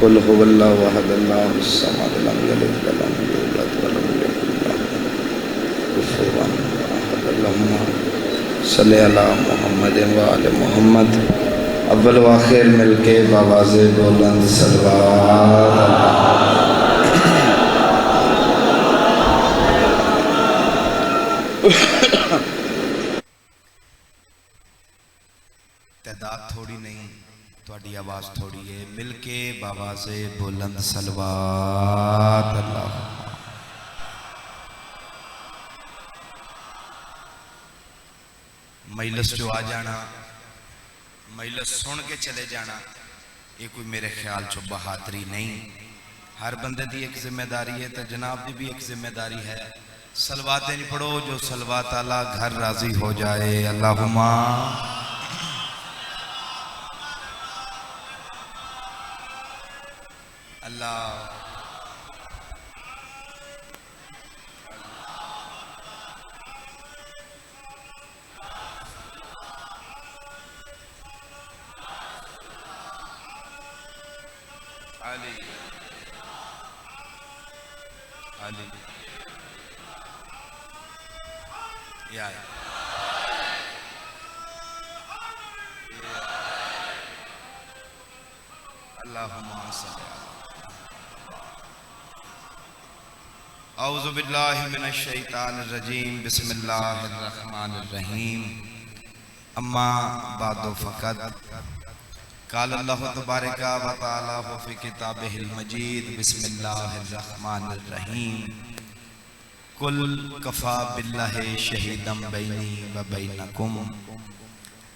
قل هو اللہ احد اللہ الصمد لم یلد ولم یولد ولم یکن لہ کفوا احد اللہم صلی علی محمد وآل محمد اول و آخر مل کے بآواز بلند صلوات تعداد تھوڑی نہیں تھوڑی آواز تھوڑی ہے مل کے بآواز بلند صلوات اللہ مجلس جو آ جانا مجلس سن کے چلے جانا یہ کوئی میرے خیال چو بہادری نہیں ہر بندے دی ایک ذمہ داری ہے تو جناب دی بھی ایک ذمہ داری ہے صلواتیں نہیں پڑھو جو صلوات اللہ گھر راضی ہو جائے اللہم اللہ علی علی یا اللہم صلی اعوذ باللہ من الشیطان الرجیم بسم اللہ الرحمن الرحیم اما بعد فقط قال اللہ تبارک و تعالی فی کتابہ المجید بسم اللہ الرحمن الرحیم قل کفا باللہ شہیدا بینی و بینکم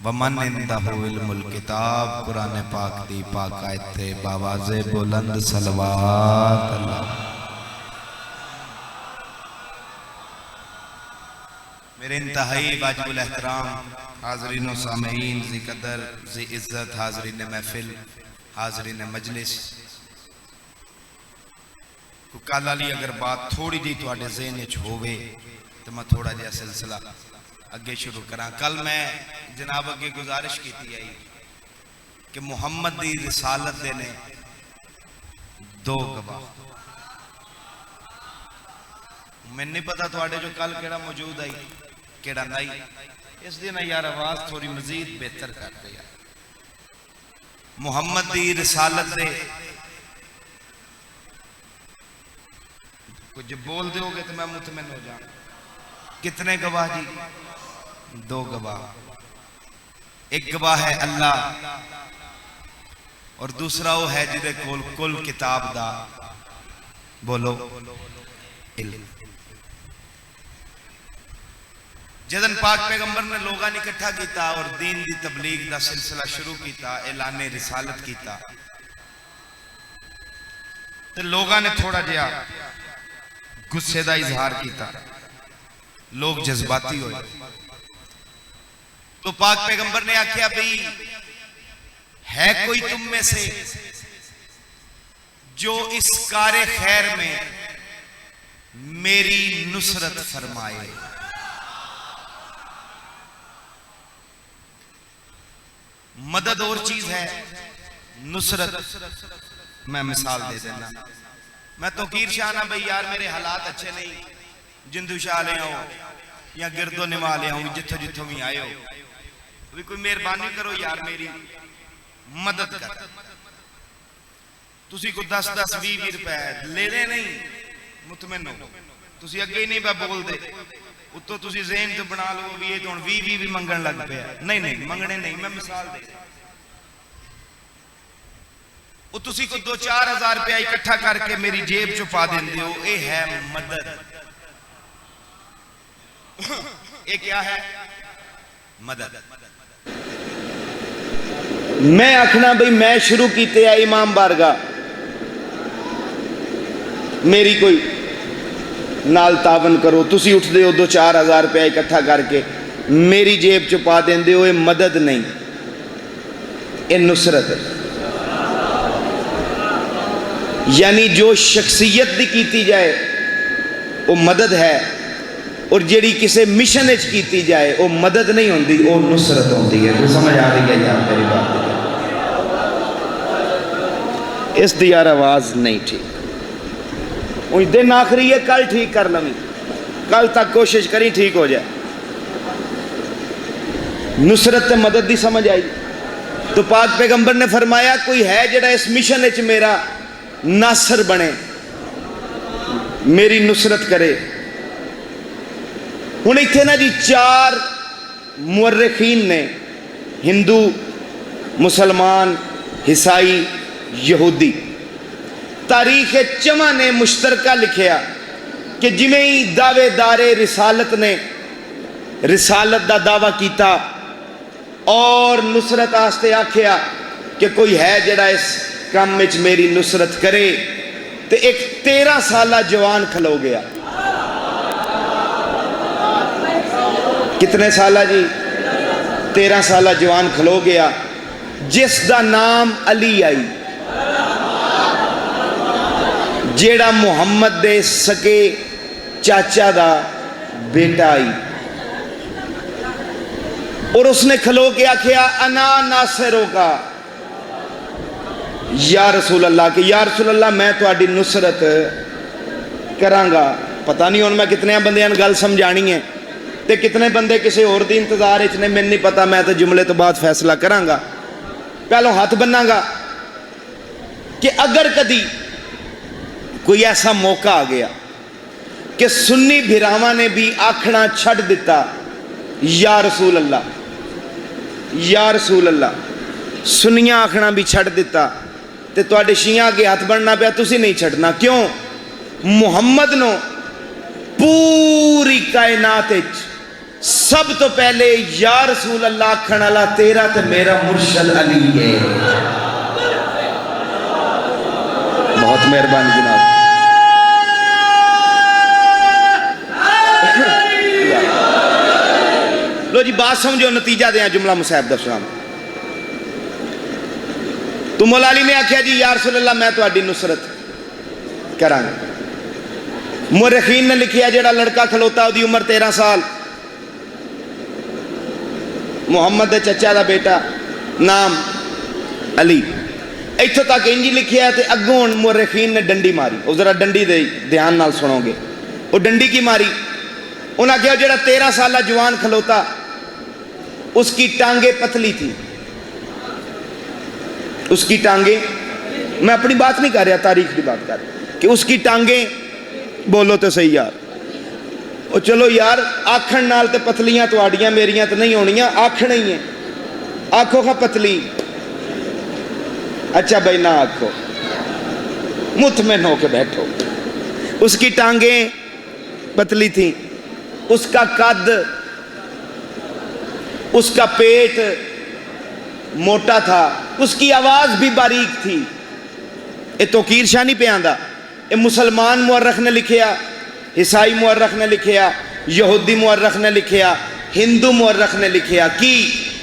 ومن عنده علم الکتاب قرآن پاک دی پاک آیت تے بآواز بلند صلوات اللہ میرے انتہائی واجب الاحترام حاضرین و سامعین ذی قدر ذی عزت حاضرین محفل حاضرین مجلس کو کالا لی اگر بات تھوڑی جی تو آڑے ذہن اچھ ہوئے تو میں تھوڑا جا سلسلہ اگے شروع کرا کل میں جناب اگے گزارش کی تھی آئی کہ محمد دی رسالت دینے دو گواہ میں نہیں پتا تو آڑے جو کل کیڑا موجود آئی کیڑا نہیں اس دن یار آواز تھوڑی مزید بہتر کرتے ہیں محمد دی رسالت دے کچھ بول دے ہوگے تو میں مطمئن ہو جاؤں کتنے گواہ جی دو گواہ ایک گواہ ہے اللہ اور دوسرا وہ ہے جدے کل کتاب دا بولو علم جدن پاک پیغمبر نے لوگاں اکٹھا کیتا اور دین دی تبلیغ دا سلسلہ شروع کیتا اعلان رسالت کیتا تو لوگاں نے تھوڑا جیا غصے دا اظہار کیتا لوگ جذباتی ہوئے تو پاک پیغمبر نے آکھیا بھئی ہے کوئی تم میں سے جو اس کار خیر میں میری نصرت فرمائے مدد اور چیز ہے نصرت میں مثال دے دینا میں توقیر شاہنا بھئی یار میرے حالات اچھے نہیں جندو شاہ لے ہوں یا گرد و نما لے ہوں جتھو جتھو میں آئے ہو بھی کوئی مہربانی کرو یار میری مدد کر تسی کو 10-10 20 روپے لے دے نہیں مطمئن ہو تسی اگے ہی نہیں بے بول دے اتو تسی ذہن تو بنا لو بھی یہ تو 20 بھی منگن لگ پہ نہیں منگنے نہیں میں مثال دے وہ تسی کو 2-4 ہزار روپیہ اکٹھا کر کے میری جیب چھپا دیندے ہو اے ہے مدد اے کیا ہے مدد میں آکھنا بھئی میں شروع کیتے ہیں امام بارگاہ میری کوئی نال تعاون کرو تسی اٹھ دے ہو 2-4 ہزار روپیہ اکٹھا کر کے میری جیب چھپا دیندے ہو اے مدد نہیں اے نصرت ہے یعنی جو شخصیت دی کیتی جائے وہ مدد ہے اور جیڑی کسے مشن اچ کیتی جائے وہ مدد نہیں ہوندی وہ نصرت ہوندی ہے تو سمجھ آ رہی ہے یار میری بات اس دی یار آواز نہیں ٹھیک دن آخری ہے کل ٹھیک کر لیں کل تک کوشش کری ٹھیک ہو جائے نصرت تے مدد دی سمجھ آئی تو پاک پیغمبر نے فرمایا کوئی ہے جڑا اس مشن وچ میرا ناصر بنے میری نصرت کرے ہن ایتھے نا جی 4 مورخین نے ہندو مسلمان عیسائی یہودی تاریخ چمہ نے مشترکہ لکھیا کہ جویں ہی دعوے دار رسالت نے رسالت دا دعویٰ کیتا اور نصرت آستے آکھیا کہ کوئی ہے جڑا اس کام میں میری نصرت کرے تو ایک 13 سالہ جوان کھلو گیا کتنے سالہ جی 13 سالہ جوان کھلو گیا جس دا نام علی آئی جیڑا محمد دے سکے چاچا دا بیٹا آئی اور اس نے کھلو کے آکھیا انا ناصروں کا یا رسول اللہ کہ یا رسول اللہ میں تو آڈی نصرت کرانگا پتہ نہیں ہوں میں کتنے بندیاں گل سمجھانی ہے تے کتنے بندے کسی اور دی انتظار اتنے میں نہیں پتا میں تو جملے تو بعد فیصلہ کرانگا پہلو ہاتھ بنانگا کہ اگر کدی کوئی ایسا موقع آ گیا کہ سنی بھراواں نے بھی آکھنا چھڑ دیتا یا رسول اللہ یا رسول اللہ سنیاں آکھنا بھی چھڑ دیتا تے تواڈے شیعہ کے ہاتھ بننا پیا تسی نہیں چھڑنا کیوں محمد نو پوری کائنات سب تو پہلے یا رسول اللہ آکھن والا تیرا تے میرا مرشد علی ہے بہت مہربانی جناب لو جی بات سمجھو نتیجہ دیا جملہ مصعب دفشان تو مولا علی نے آکھیا جی یا رسول اللہ میں تو آڈی نصرت کرانگا مورخین نے لکھیا جیڑا لڑکا کھلوتا ہو دی عمر 13 سال محمد دے چچا دا بیٹا نام علی ایتھو تک انجی لکھیا ہے تے اگون مورخین نے ڈنڈی ماری او ذرا ڈنڈی دے دھیان نال سنو گے او ڈنڈی کی ماری انہاں کہا جیڑا 13 سالہ جوان کھلوتا اس کی ٹانگیں پتلی تھی اس کی ٹانگیں میں اپنی بات نہیں کر رہا تاریخ کی بات کر رہا کہ اس کی ٹانگیں بولو تو صحیح یار او چلو یار آکھن نال تے پتلیاں تو آڑیاں میریاں تو نہیں ہونیاں آکھن ہی ہیں آکھو کا پتلی اچھا بھائی نہ آکھو مطمئن ہو کے بیٹھو اس کی ٹانگیں پتلی تھیں اس کا قد اس کا پیٹ موٹا تھا اس کی آواز بھی باریک تھی یہ توقیر شانی پہ آندہ یہ مسلمان مورخ نے لکھیا عیسائی مورخ نے لکھیا یہودی مورخ نے لکھیا ہندو مورخ نے لکھیا کی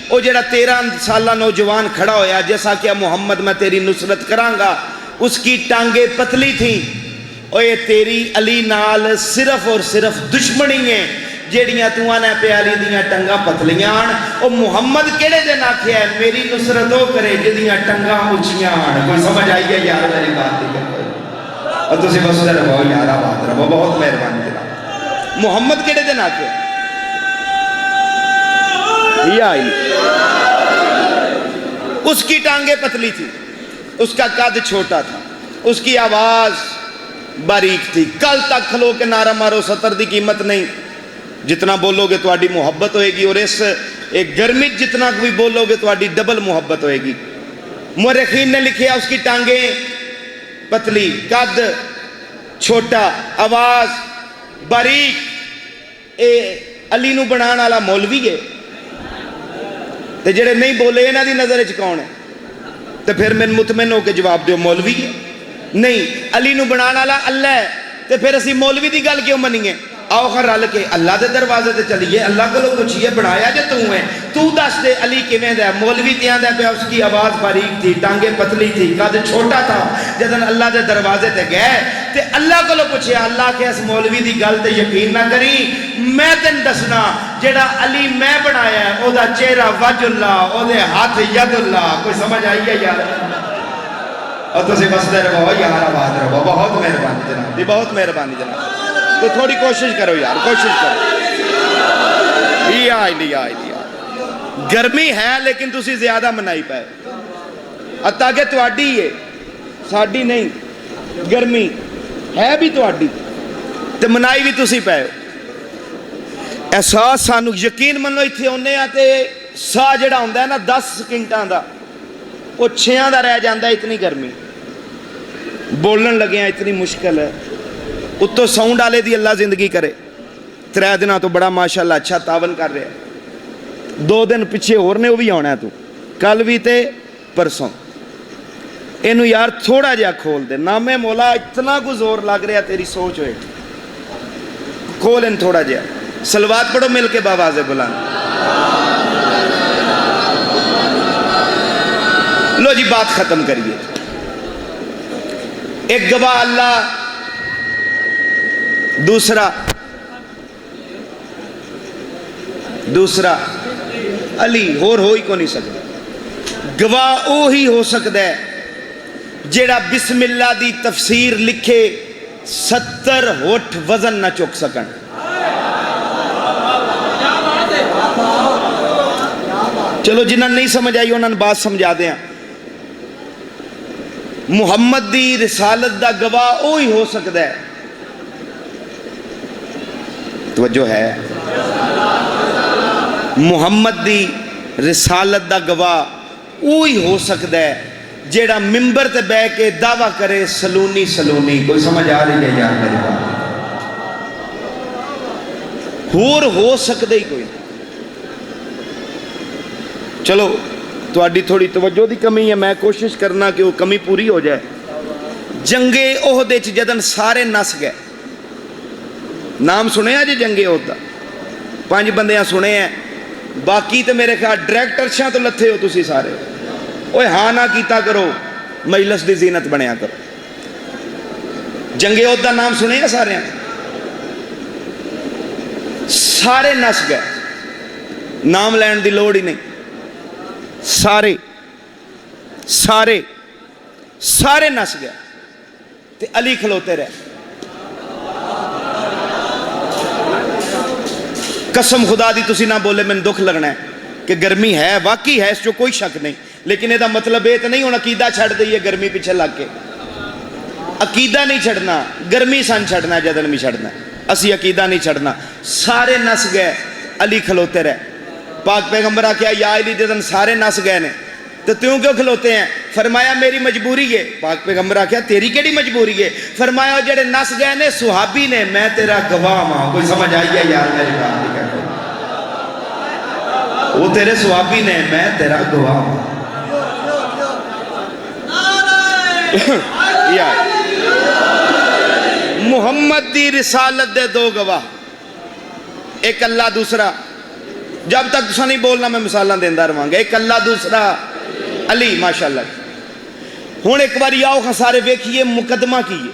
او جڑا 13 سالہ نوجوان کھڑا ہویا جیسا کہ محمد میں تیری نصرت کرانگا اس کی ٹانگیں پتلی تھیں اور یہ تیری علی نال صرف اور صرف دشمنی ہیں جیڑیاں تو آنے پہ علی دیاں ٹنگا پتلیاں آن اور محمد کیڑے دن آکھیا ہے میری نصرت ہو کرے جدیاں ٹنگا اچھیاں آن کوئی سمجھ آئی ہے یار میری بات نہیں کرتا اور تسی بس رہو یارہ بات رہو بہت مہربانی جناب محمد کیڑے دن آکھیا یا علی اس کی ٹانگیں پتلی تھی اس کا قد چھوٹا تھا اس کی آواز باریک تھی کل تک کھلو کے نعرہ مارو 70 دی قیمت نہیں جتنا بولو گے تو آڈی محبت ہوئے گی اور اس ایک گرمی جتنا کوئی بولو گے تو آڈی ڈبل محبت ہوئے گی مورخین نے لکھیا اس کی ٹانگیں پتلی قد چھوٹا آواز باریک اے علی نو بنان والا مولوی ہے تے جڑے نہیں بولے انہاں دی نظر وچ کون ہے تے پھر میں مطمئن ہو کے جواب دیو مولوی ہے نہیں علی نو بنان والا اللہ ہے تے پھر اسی مولوی دی گل کیوں منیے آؤ خر رل کے اللہ دے دروازے تے چلیے اللہ کو لوگ پوچھئے بنایا جے تو ہے تو دس دے علی کیویں دا مولوی تیاں دا پہ اس کی آواز باریک تھی ٹانگیں پتلی تھی قد چھوٹا تھا جدن اللہ دے دروازے تے گئے تے اللہ کو لوگ پوچھئے اللہ کے اس مولوی دی گل تے یقین نہ کری میں تن دسنا جڑا علی میں بنایا ہے او دا چہرہ وجہ اللہ او دے ہاتھ ید اللہ کوئی سمجھ آئی ہے یار اور تسی بستے رہو یار آباد رہو بہت مہربانی جناب دی بہت مہربانی جناب تو تھوڑی کوشش کرو یار کوشش کرو یہ گرمی ہے لیکن تسی زیادہ منائی پائے حتیٰ کہ تواڈی ہے ساڈی نہیں گرمی ہے بھی تواڈی تے منائی بھی تسی پائے احساس سانو یقین منو اتھے ہونے آتے سا جڑا ہوندہ ہے نا 10 سکنٹاں دا وہ 6 دا رہ جاندہ اتنی گرمی بولن لگے ہیں اتنی مشکل ہے اتو ساؤنڈ آلے دی اللہ زندگی کرے 3 دنہ تو بڑا ماشاءاللہ اچھا تعاون کر رہے ہیں 2 دن پچھے اور نے وہ بھی ہونا ہے تو کل بھی تے پرسوں اینو یار تھوڑا جا کھول دے نامے مولا اتنا کو زور لگ رہا تیری سوچ ہوئے کھول ان تھوڑا جا سلوات پڑھو مل کے باواز بلان لو جی بات ختم کریے ایک گواہ اللہ دوسرا علی ہوئی کو نہیں سکتا گواہ وہی ہو سکتا ہے جیڑا بسم اللہ دی تفسیر لکھے 70 ہوٹھ وزن نہ چک سکن چلو جنہاں نہیں سمجھ آئی انہاں بات سمجھا دیا محمد دی رسالت دا گواہ وہی ہو سکتا ہے توجہ ہے محمد دی رسالت دا گواہ وہی ہو سکتا ہے جیڑا ممبر تے بے کے دعویٰ کرے سلونی کوئی سمجھ آ رہی ہے یار میری بات ہو سکتا ہی کوئی چلو تو آڈی تھوڑی توجہ دی کمی ہے میں کوشش کرنا کہ وہ کمی پوری ہو جائے جنگ احد جدن سارے نس گئے نام سنے ہیں جی جنگ احد دا 5 بندیاں سنے ہیں باقی تو میرے خیال ڈائریکٹر شاہ تو لتھے ہو تسی سارے اوہ ہاں نہ کیتا کرو مجلس دی زینت بنیا کرو جنگ احد دا نام سنے ہیں سارے ہیں سارے نس گئے نام لین دی لوڑ ہی نہیں سارے نس گئے تے علی کھلوتے رہے قسم خدا دی تسی نہ بولے میں دکھ لگنا ہے کہ گرمی ہے واقعی ہے اس جو کوئی شک نہیں لیکن یہ دا مطلب یہ تو نہیں ہونا عقیدہ چھڑ دئیے گرمی پیچھے لگ کے عقیدہ نہیں چھڑنا گرمی سن چھڑنا جدن بھی چھڑنا اسی عقیدہ نہیں چھڑنا سارے نس گئے علی کھلوتے رہے پاک پیغمبرہ کیا یا علی جدن سارے نس گئے نے تو تیوں کیوں کھلوتے ہیں فرمایا میری مجبوری ہے پاک پیغمبرہ کیا تیری کیڑی مجبوری ہے فرمایا جڑے نس گئے نے صحابی نے میں تیرا گواہ ماں کوئی سمجھ آئی ہے یار میری بات نہیں کہتا وہ تیرے صحابی نے میں تیرا گواہ ماں محمد دی رسالت دے 2 گواہ ایک اللہ دوسرا جب تک تسا نہیں بولنا میں مثالاں دیندا رہواں گا ایک اللہ دوسرا علی ماشاءاللہ ہن ایک بار آؤ سارے ویکھیے مقدمہ کیے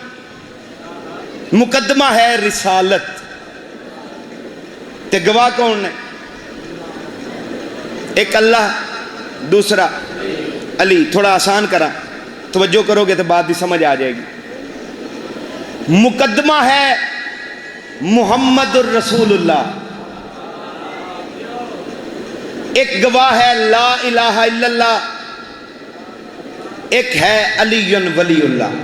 مقدمہ ہے رسالت تے گواہ کون نے ایک اللہ دوسرا علی تھوڑا آسان کرا توجہ کرو گے تو بات بھی سمجھ آ جائے گی مقدمہ ہے محمد الرسول اللہ ایک گواہ ہے لا الہ الا اللہ ایک ہے علی ولی اللہ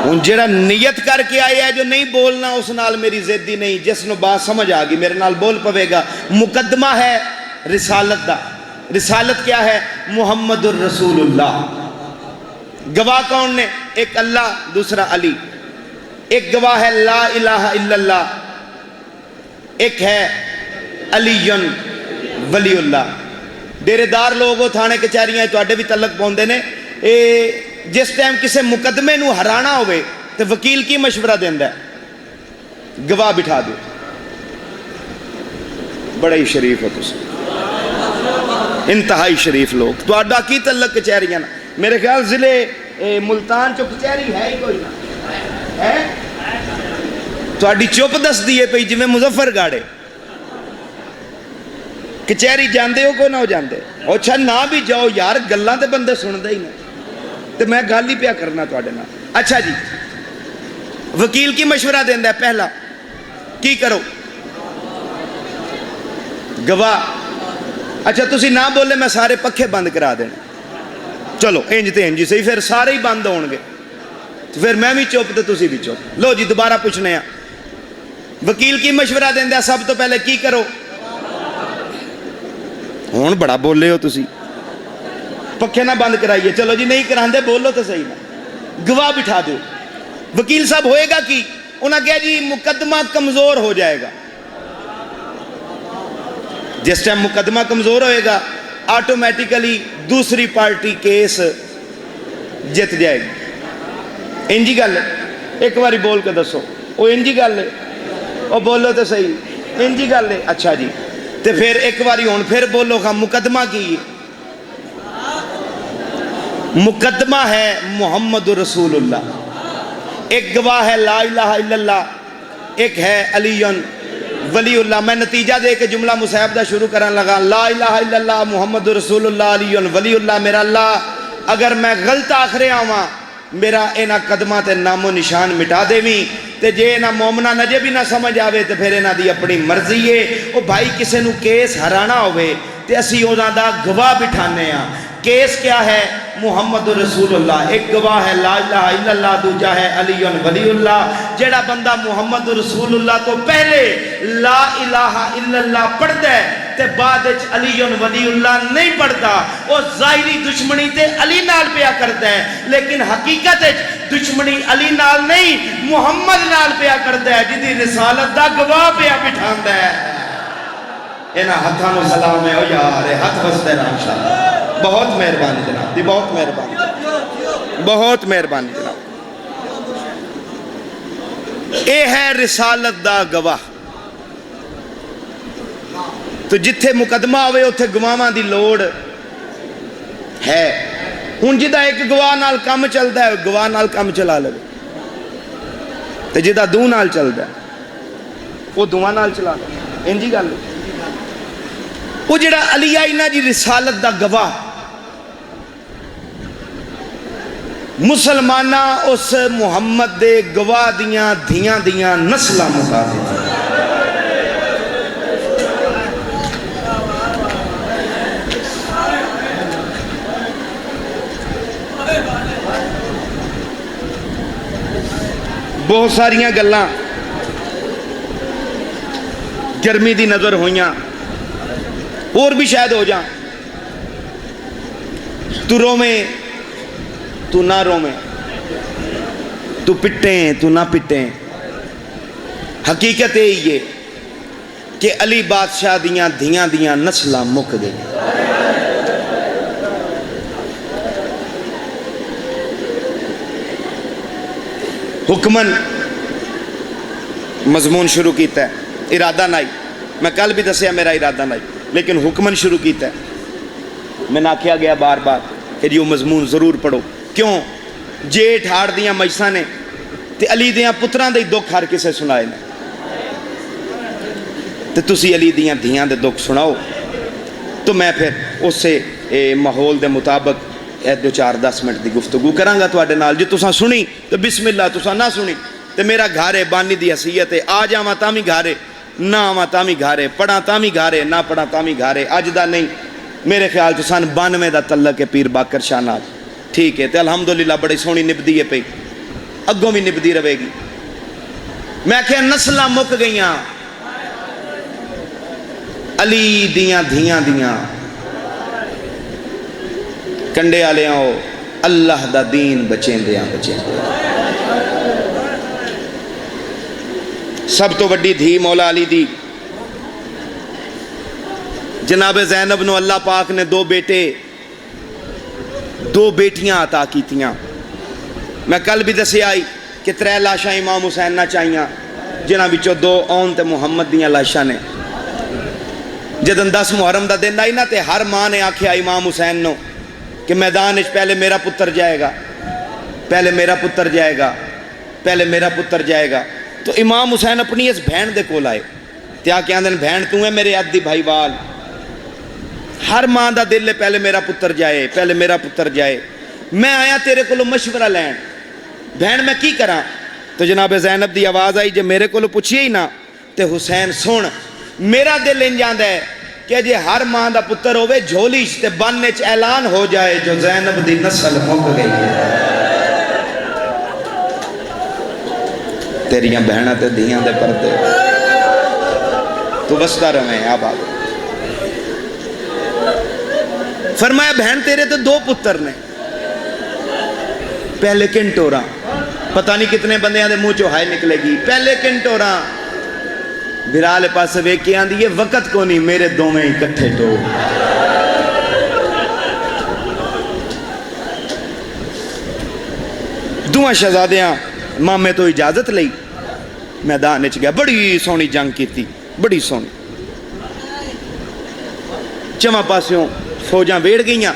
ان جڑا نیت کر کے آیا ہے جو نہیں بولنا اس نال میری زیدی نہیں جس نو بات سمجھ آگی میرے نال بول پوے گا مقدمہ ہے رسالت دا رسالت کیا ہے محمد الرسول اللہ گواہ کون نے ایک اللہ دوسرا علی ایک گواہ ہے لا الہ الا اللہ ایک ہے علی ولی اللہ ڈیرے دار لوگوں تھانے کچہریاں تو اڈے بھی تعلق پوندے نے جس ٹائم کسے مقدمے نو ہرانا ہوئے تو وکیل کی مشورہ دیندہ ہے گواہ بٹھا دو بڑا ہی شریف ہو تسے انتہائی شریف لوگ تو اڈا کی تعلق کچہریاں میرے خیال ضلع ملتان چو کچہری ہے ہی کوئی نہ ہے تو اڈی چوپ دس دیئے پہ جی میں مظفر گاڑے کچہری جاندے ہو کو نہ ہو جاندے؟ اچھا نہ بھی جاؤ یار، گلاں تے بندے سن دے ہی نہیں، تے میں گل ہی پیا کرنا تواڈے نال۔ اچھا جی، وکیل کی مشورہ دیندا ہے، پہلا کی کرو؟ گواہ۔ اچھا تسی نہ بولے میں سارے پکھے بند کرا دینا، چلو انج تے انج صحیح، پھر سارے ہی بند ہون گے، پھر میں بھی چپ تے تسی بھی چپ۔ لو جی دوبارہ پوچھنے ہیں، وکیل کی مشورہ دیندا ہے، سب تو پہلے کی کرو؟ ہون بڑا بولے ہو تسی، پکھے نہ بند کرائیے، چلو جی نہیں کراندے بولو تو صحیح نا، گواہ بٹھا دو۔ وکیل صاحب ہوئے گا کی؟ انہاں کہا جی مقدمہ کمزور ہو جائے گا۔ جس ٹائم مقدمہ کمزور ہوئے گا آٹومیٹیکلی دوسری پارٹی کیس جت جائے گی۔ انجی گل ہے، ایک باری بول کے دسو، وہ انجی گل ہے، وہ بولو تو صحیح، انجی گل ہے۔ اچھا جی تے پھر ایک باری ہون پھر بولو خواہ مقدمہ کی؟ مقدمہ ہے محمد رسول اللہ، ایک گواہ ہے لا الہ الا اللہ، ایک ہے علی ولی اللہ۔ میں نتیجہ دے کے جملہ مصاحب دا شروع کرن لگا، لا الہ الا اللہ محمد رسول اللہ علی ولی اللہ۔ میرا اللہ اگر میں غلط آخرے آواں میرا اینا قدمہ تے نام و نشان مٹا دے بھی، تے جے اینا مومنہ نجے بھی نہ سمجھ آوے تے پھر اینا دی اپنی مرضی ہے۔ او بھائی کسے نو کیس ہرانا ہوئے تے اسی اونا دا گواہ بٹھانے ہیں۔ کیس کیا ہے؟ محمد رسول اللہ، ایک گواہ ہے لا الہ الا اللہ، دوجہ ہے علی ولی اللہ۔ جیڑا بندہ محمد رسول اللہ تو پہلے لا الہ الا اللہ پڑھ دے تے بعد علی ولی اللہ نہیں پڑھتا، وہ ظاہری دشمنی تے علی نال پیا کرتا ہے، لیکن حقیقت دشمنی علی نال نہیں محمد نال پیا کرتا ہے، جدی رسالت دا گواہ پیا بٹھاندا ہے۔ اینا ہتھاں نو سلام ہے، او یار ہاتھ وستے رہا انشاءاللہ۔ بہت مہربانی جناب دی، بہت مہربانی، بہت مہربانی جناب۔ اے ہے رسالت دا گواہ۔ تو جتھے مقدمہ ہوئے اتھے گواہاں دی لوڑ ہے۔ ہن جدہ ایک گواہ نال کم چلدا ہے گواہ نال کم چلا لے، تے جدہ دو نال چلدا ہے وہ دوواں نال چلا لے۔ انجی گل وہ جڑا علی آئینہ جی رسالت دا گواہ، مسلمانہ اس محمد دے گواہ دیاں دھیاں دیاں نسلہ مطابق بہت ساریاں گلاں گرمی دی نظر ہویاں، اور بھی شاید ہو جاں۔ تو رومیں تو نہ رومیں، تو پٹیں تو نہ پٹیں، حقیقت یہ کہ علی بادشاہ دیاں دھیاں دیاں نسلہ مک گئی۔ حکمن مضمون شروع کیتا ہے، ارادہ نائی، میں کل بھی دسیا میرا ارادہ نائی، لیکن حکمن شروع کیتا ہے۔ میں نہ کیا گیا بار بار کہ یہ مضمون ضرور پڑھو۔ کیوں؟ جیٹھ ہاڑ دیاں مجساں نے تے علی دیاں پتران دے دکھ ہر کسے سنائے نے، تے تسی علی دیاں دھیاں دے دکھ سناؤ، تو میں پھر اس سے ماحول دے مطابق 2-4-10 منٹ دی گفتگو کرانگا تو آڈے نال۔ جو تساں سنی تو بسم اللہ، تساں نہ سنی تو میرا گھارے بانی دی حسیت ہے، آ جاواں تامی گھارے، نہ آواں تامی گھارے، پڑھاں تامی گھارے، نہ پڑھاں تامی گھارے۔ اج دا نہیں، میرے خیال تو سن 92 دا تعلق ہے پیر باقر شاہ نال، ٹھیک ہے، تے الحمدللہ بڑی سونی نبدی ہے پئی، اگوں بھی نبدی رہے گی۔ میں کہا نسلہ مک گئیاں علی دیاں دھیاں دیاں، کنڈے آلے آؤ اللہ دا دین بچیں دیاں بچیں دیاں۔ سب تو وڈی دھی مولا علی دی جناب زینب نو اللہ پاک نے 2 بیٹے 2 بیٹیاں عطا کیتیاں۔ میں کل بھی دسے آئی کہ 3 لاشاں امام حسین نہ چاہیاں، جنہاں بچوں 2 اون تے محمد دیاں لاشاں نے۔ جدن 10 محرم دا دن آئی نا تے ہر ماں نے آکھیا امام حسین نو کہ میدان اچ پہلے میرا پتر جائے گا، پہلے میرا پتر جائے گا، پہلے میرا پتر جائے گا۔ تو امام حسین اپنی اس بہن دے کول آئے، تے آ کے آندن بہن تو ہے میرے عدی بھائی وال، ہر ماں دا دل ہے پہلے میرا پتر جائے، پہلے میرا پتر جائے۔ میں آیا تیرے کو مشورہ لین، بہن میں کی کراں؟ تو جناب زینب دی آواز آئی جے میرے کو پوچھئے ہی نا تے حسین سن، میرا دل ان جاندہ ہے کہ جے ہر ماں دا پتر ہوئے جھولی تے بننے چ اعلان ہو جائے جو زینب دی نسل مک گئی ہے۔ تیریاں بہنہ تے دیاں دے پردے تو بستا رہے آباد۔ فرمایا بہن تیرے تو دو پتر نے، پہلے کنٹورا، پتہ نہیں کتنے بندیاں دے منہ چو ہائے نکلے گی، پہلے کنٹورا بھرالے پاس ویکے آن دی یہ وقت کو نہیں میرے دو میں اکٹھے ٹو۔ دوہاں شہزادیاں ماں میں تو اجازت لئی میدان اچ گیا، بڑی سونی جنگ کی تھی، بڑی سونی۔ چمہ پاسیوں فوجاں ویڑ گئیاں،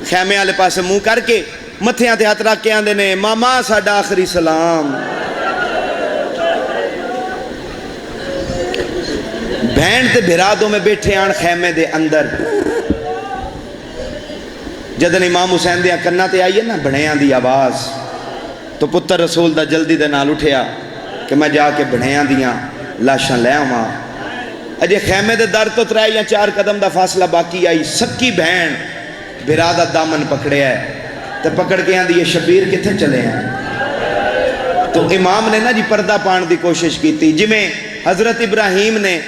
خیمے والے پاسے منہ کر کے متھیاں تے ہاتھ رکھ کے آندے نے ماما ساڈا آخری سلام۔ بہن تے بھرادوں میں بیٹھے آن خیمے دے اندر، جدن امام حسین دیا کرنا تے آئیے نا بڑھیاں دی آواز، تو پتر رسول دا جلدی دے نال اٹھیا کہ میں جا کے بڑھیاں دیاں لاشاں لے آواں۔ اجے خیمے دے در تو 3 یا 4 قدم دا فاصلہ باقی آئی، سکی بہن برادہ دامن پکڑے ہے تے پکڑ کے آن دی یہ شبیر کتھے چلے ہیں؟ تو امام نے نا جی پردہ پان دی کوشش کی تھی، جی میں حضرت ابراہیم نے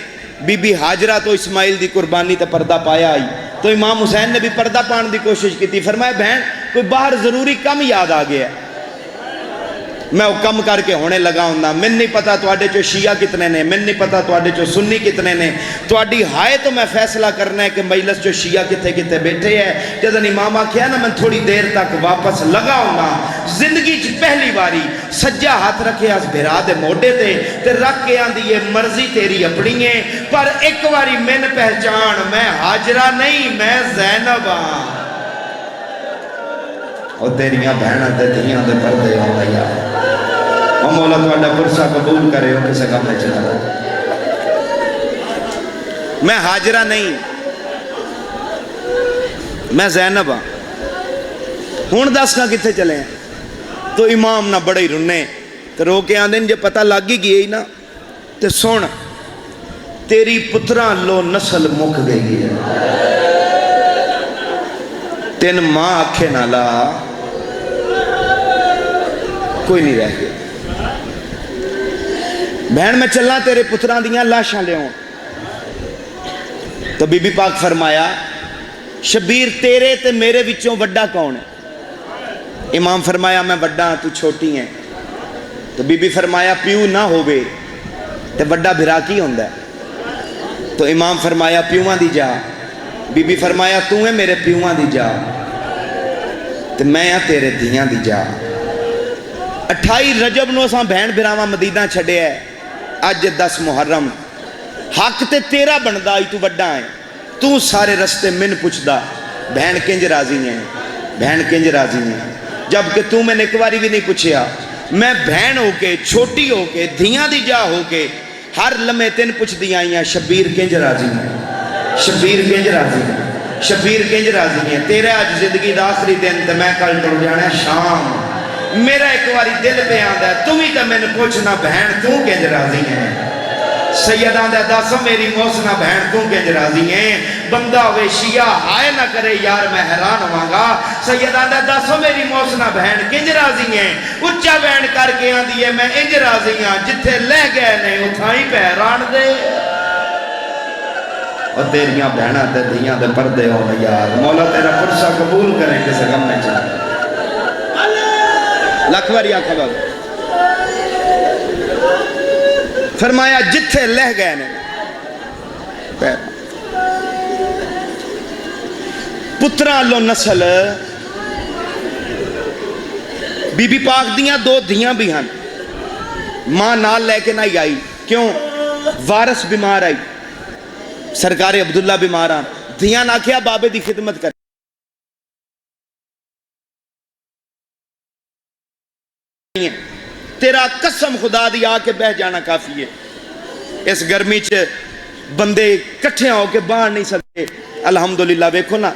بی بی حاجرہ تو اسماعیل دی قربانی تے پردہ پایا آئی، تو امام حسین نے بھی پردہ پان دی کوشش کی تھی۔ فرمایا بہن کوئی باہر ضروری کم یاد آ گیا ہے، میں وہ کم کر کے ہونے لگا ہوں نا، من نہیں پتا تواڈے چو شیعہ کتنے نے، من نہیں پتا تواڈے چو سنی کتنے نے، تواڈی ہائے تو میں فیصلہ کرنا ہے کہ مجلس چو شیعہ کتے کتے بیٹھے ہیں۔ جدن امام آکھیا نا میں تھوڑی دیر تک واپس لگا ہوں نا، زندگی چ پہلی باری سجا ہاتھ رکھے اس بھرا دے موڈے تے رکھ کے آن دی یہ مرضی تیری اپنی ہے، پر ایک باری من پہچان میں حاجرہ نہیں میں زینب ہاں، اور تیریاں بہنہ تے دھیاں دے پردے ہوں گیا۔ اور مولا تواڈا پرسہ قبول کرے ہو کسے کام میں چلا رہا، میں حاجرہ نہیں میں زینب ہاں، ہون دس کا کتے چلے ہیں؟ تو امام نہ بڑے رنے تو رو کے آن دیں جو پتہ لگ ہی گئی نا تو سن تیری پتران لو نسل مک گئی ہے، تین ماں آکھے نہ لا کوئی نہیں رہ گیا۔ بہن میں چلنا تیرے پتران دیاں لاشاں لے ہوں۔ تو بی بی پاک فرمایا شبیر تیرے تے میرے وچوں وڈا کون ہے؟ امام فرمایا میں وڈا تو چھوٹی ہیں۔ تو بی بی فرمایا پیو نہ ہوئے تے وڈا بھرا کی ہوندہ ہے؟ تو امام فرمایا پیوان دی جا۔ بی بی فرمایا تو ہے میرے پیوان دی جا تے میں ہاں تیرے دھیاں دی جا۔ 28 رجب نو ساں بہن بھراواں مدینہ چھڑے ہے، آج 10 محرم حق تے تیرا بندہ آئی تو وڈا ہے، تو سارے رستے من پوچھدا بہن کنج راضی ہیں، بہن کنج راضی ہیں، جبکہ تو میں نے ایک باری بھی نہیں پوچھیا۔ میں بہن ہو کے چھوٹی ہو کے دھیاں دی جا ہو کے ہر لمحے تین پوچھ دیا آئیاں شبیر کنج راضی ہیں، شبیر کنج راضی ہیں، شبیر کنج راضی ہیں۔ تیرے آج زندگی دا آخری دن تے میں کل ٹر جانا ہے شام، میرا ایک باری دل پہ آندہ ہے تو ہی تو میں نے پوچھنا بہن تو کنج راضی ہیں؟ سیدان دے داسو میری موسنا بہن تو کنج راضی ہیں؟ بندہ ہوئے شیعہ ہائے نہ کرے یار میں حیران ہوں گا، سیدان دے داسو میری موسنا بہن کنج راضی ہیں؟ اچھا بہن کر کے آن دیئے میں انج راضی ہیں، جتھے لہ گئے نہیں اتھائی پہ حیران دے۔ اور تیریاں بہنہ تے دھیاں دے پردے ہوں یار، مولا تیرا پرسہ قبول کریں کسے غم میں چاہے۔ لکھواری آنکھا بابا فرمایا جتھے لہ گئے نے پتران لو نسل بی بی پاک دیاں 2 دھیاں بھی ہن، ماں نال لے کے نہیں آئی، کیوں؟ وارث بیمار آئی، سرکار عبداللہ بیمار آن، دھیاں نہ کیا بابے دی خدمت کر تیرا قسم خدا دی آ کے بہ جانا کافی ہے۔ اس گرمی چ بندے کٹھے ہو کے باہر نہیں سکتے۔ الحمدللہ ویکھو نا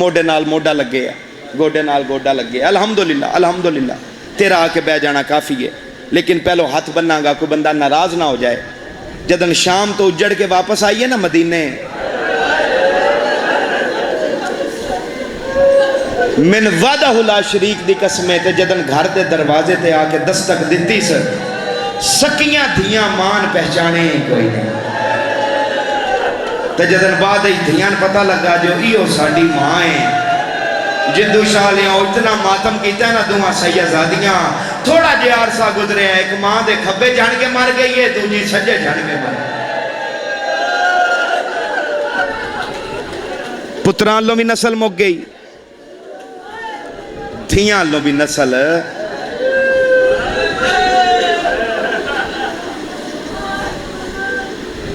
موڈے نال موڈا لگے ہے گوڈے نال گوڈا لگے الحمدللہ الحمدللہ تیرا آ کے بہ جانا کافی ہے لیکن پہلو ہاتھ بننا گا کوئی بندہ ناراض نہ ہو جائے جدن شام تو اجڑ کے واپس آئیے نا مدینے من وعدہ لا شریک دی قسمیں تے جدن گھر دے دروازے تے آ کے دستک دیتی سر سکیاں دھیاں مان پہچانے کوئی نہیں تے جدن بعد ہی دھیاں پتہ لگا جو ایو ساڑی ماں ہیں جندو شالیاں اتنا ماتم کیتا ہے نا دوہاں سیدزادیاں تھوڑا جے عرصہ گزرے ہیں ایک ماں دے کھبے جان کے مر گئی ہے دوجی سجے جان کے مر گئی پتران لو بھی نسل مک گئی دھیاں لو بھی نسل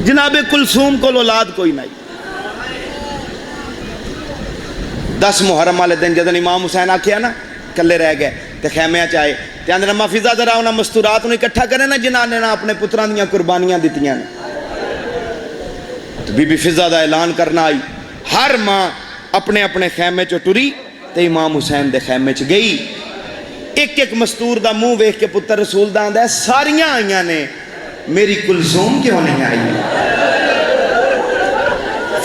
جناب کلثوم کو اولاد کوئی نہیں 10 محرم والے دن جدن امام حسین آکھیا نا کلے رہ گئے تے خیمیاں چاہے تے اندر اما فضا ذرا انہاں مستورات انہیں اکٹھا کرے نا جنہاں نے اپنے پتران دیاں قربانیاں دیتیاں تو بی بی فضا دا اعلان کرنا آئی ہر ماں اپنے اپنے خیمے چو ٹری تے امام حسین دے خیمے چ گئی ایک ایک مستور دا منہ ویکھ کے پتر رسول دا آندا ہے ساریاں آئیاں نے میری کلثوم کیوں نہیں آئی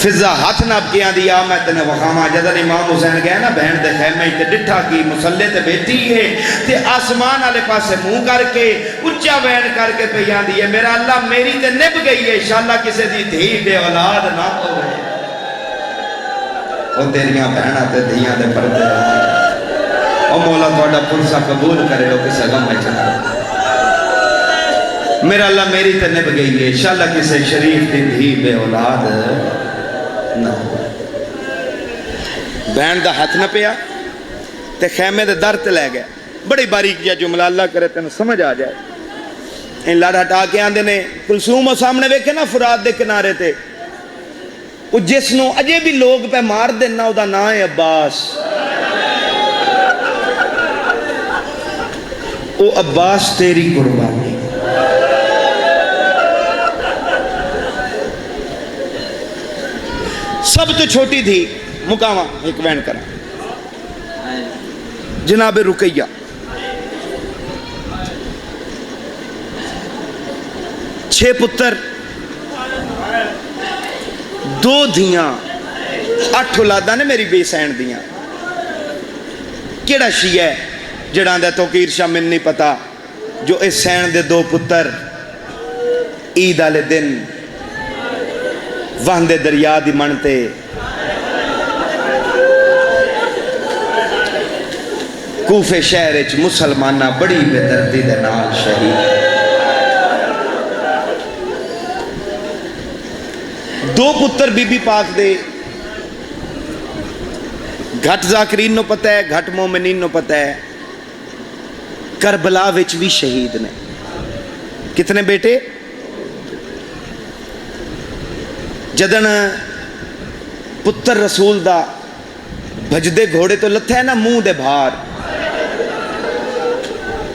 فضا ہاتھ نہ کیا دیا میں تنے وخامہ جدن امام حسین گئے نا بہن دے خیمے تے ڈٹھا کی مسلح تے بیٹھی ہے تے آسمان آلے پاسے منہ کر کے اچھا بہن کر کے پیان دی ہے میرا اللہ میری تے نب گئی ہے انشاءاللہ کسے دی دھی بے اولاد نہ ہوئے او تیریاں بہنہ تے دھیاں دے پردے او مولا توڑا پرسا قبول کرے او کسے غم میں چکا میرا اللہ میری تے نب گئی ہے انشاءاللہ کسے شریف دی دھی بے اولاد نہ بہن دا ہاتھ نہ پیا تے خیمے دے در تے لے گئے بڑی باریک جا جملہ اللہ کرے تے سمجھ آ جائے ان لڑ ہٹا کے آندے نے کلثوم و سامنے ویکھے نا فرات دے کنارے تے وہ جس نو اجے بھی لوگ پہ مار دینا او دا نا ہے عباس او عباس تیری قربانی سب تو چھوٹی تھی مقامہ ایک بین کرا جناب رقیہ 6 پتر 2 دھیاں 8 اولاداں نے میری بے سین دیاں کیڑا شیعہ ہے جڑاں دے توقیر شامل نہیں پتا جو اس سین دے 2 پتر عید آلے دن وہندے دریا دی منتے کوفے شہر اچ مسلمانہ بڑی بے دردی دے نال شہید 2 پتر بی بی پاک دے گھٹ ذاکرین نو پتہ ہے گھٹ مومنین نو پتہ ہے کربلا وچ بھی شہید نے کتنے بیٹے جدن پتر رسول دا بھجدے گھوڑے تو لتھے ہے نا منہ دے بھار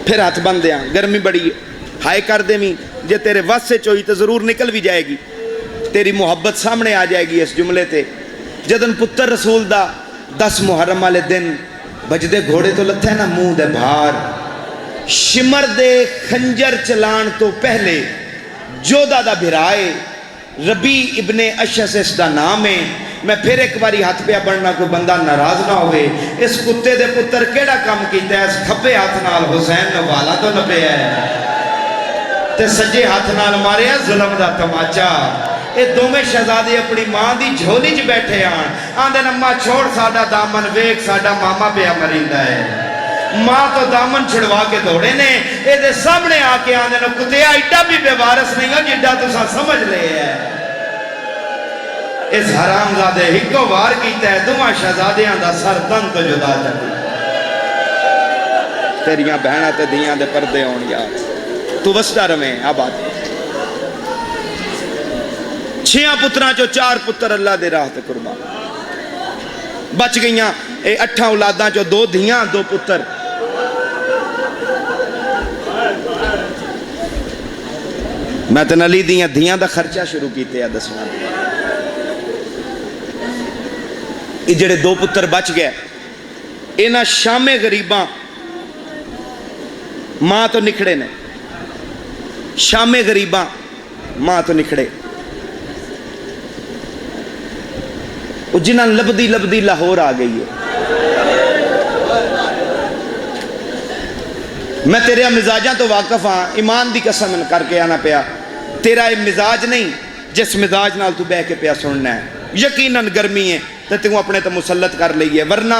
پھر ہاتھ بندے ہیں گرمی بڑی ہے ہائے کر دے میں جے تیرے وس سے چوئی تو ضرور نکل بھی جائے گی تیری محبت سامنے آ جائے گی اس جملے تے جدن پتر رسول دا 10 محرم والے دن بھجدے گھوڑے تو لتھے ہے نا منہ دے بھار شمر دے خنجر چلان تو پہلے جودہ دا بھرائے ربی ابن اشس اس دا نام ہے میں پھر ایک باری ہاتھ پہ بڑھنا کوئی بندہ ناراض نہ ہوئے اس کتے دے پتر کیڑا کام کیتا ہے اس کھپے ہاتھ نال حسین نو بالا تو نپے ہے تے سجے ہاتھ نال مارے ہے ظلم دا تماچا اے دومے شہزادے اپنی ماں دی جھولی چ بیٹھے آندے نما چھوڑ ساڈا دامن ویک ساڈا ماما پیا مریندا ہے ماں تو دامن چھڑوا کے دوڑے نے اے دے سامنے آ کے آندے نو کتیا ایڈا بھی بے وارث نہیں ہو جڈا تساں سمجھ لے ہے اس حرام زادے ہکو وار کیتا ہے دوہاں شہزادیاں دا سر تن تو جدا چکی تیریاں بہناں تے دیاں دے پردے ہون یار تو وسطہ رویں آباد 6 پتراں چو 4 پتر اللہ دے راہ تے قربان بچ گئیاں 8 اولاداں چو 2 دھیاں 2 پتر میں تے علی دیاں دھیاں دا خرچہ شروع کیتے ہیں 10 یہ جڑے دو پتر بچ گئے انہاں شامے غریباں ماں تو نکھڑے نے، شامے غریباں ماں تو نکھڑے، وہ جنہاں لبدی لبدی لاہور آ گئی ہے۔ میں تیرے مزاجاں تو واقف ہاں، ایمان دی قسم کر کے آنا پیا، تیرا یہ مزاج نہیں جس مزاج نال تو بہ کے پیا سننا ہے، یقیناً گرمی ہے تو اپنے تو مسلط کر لئیے، ورنہ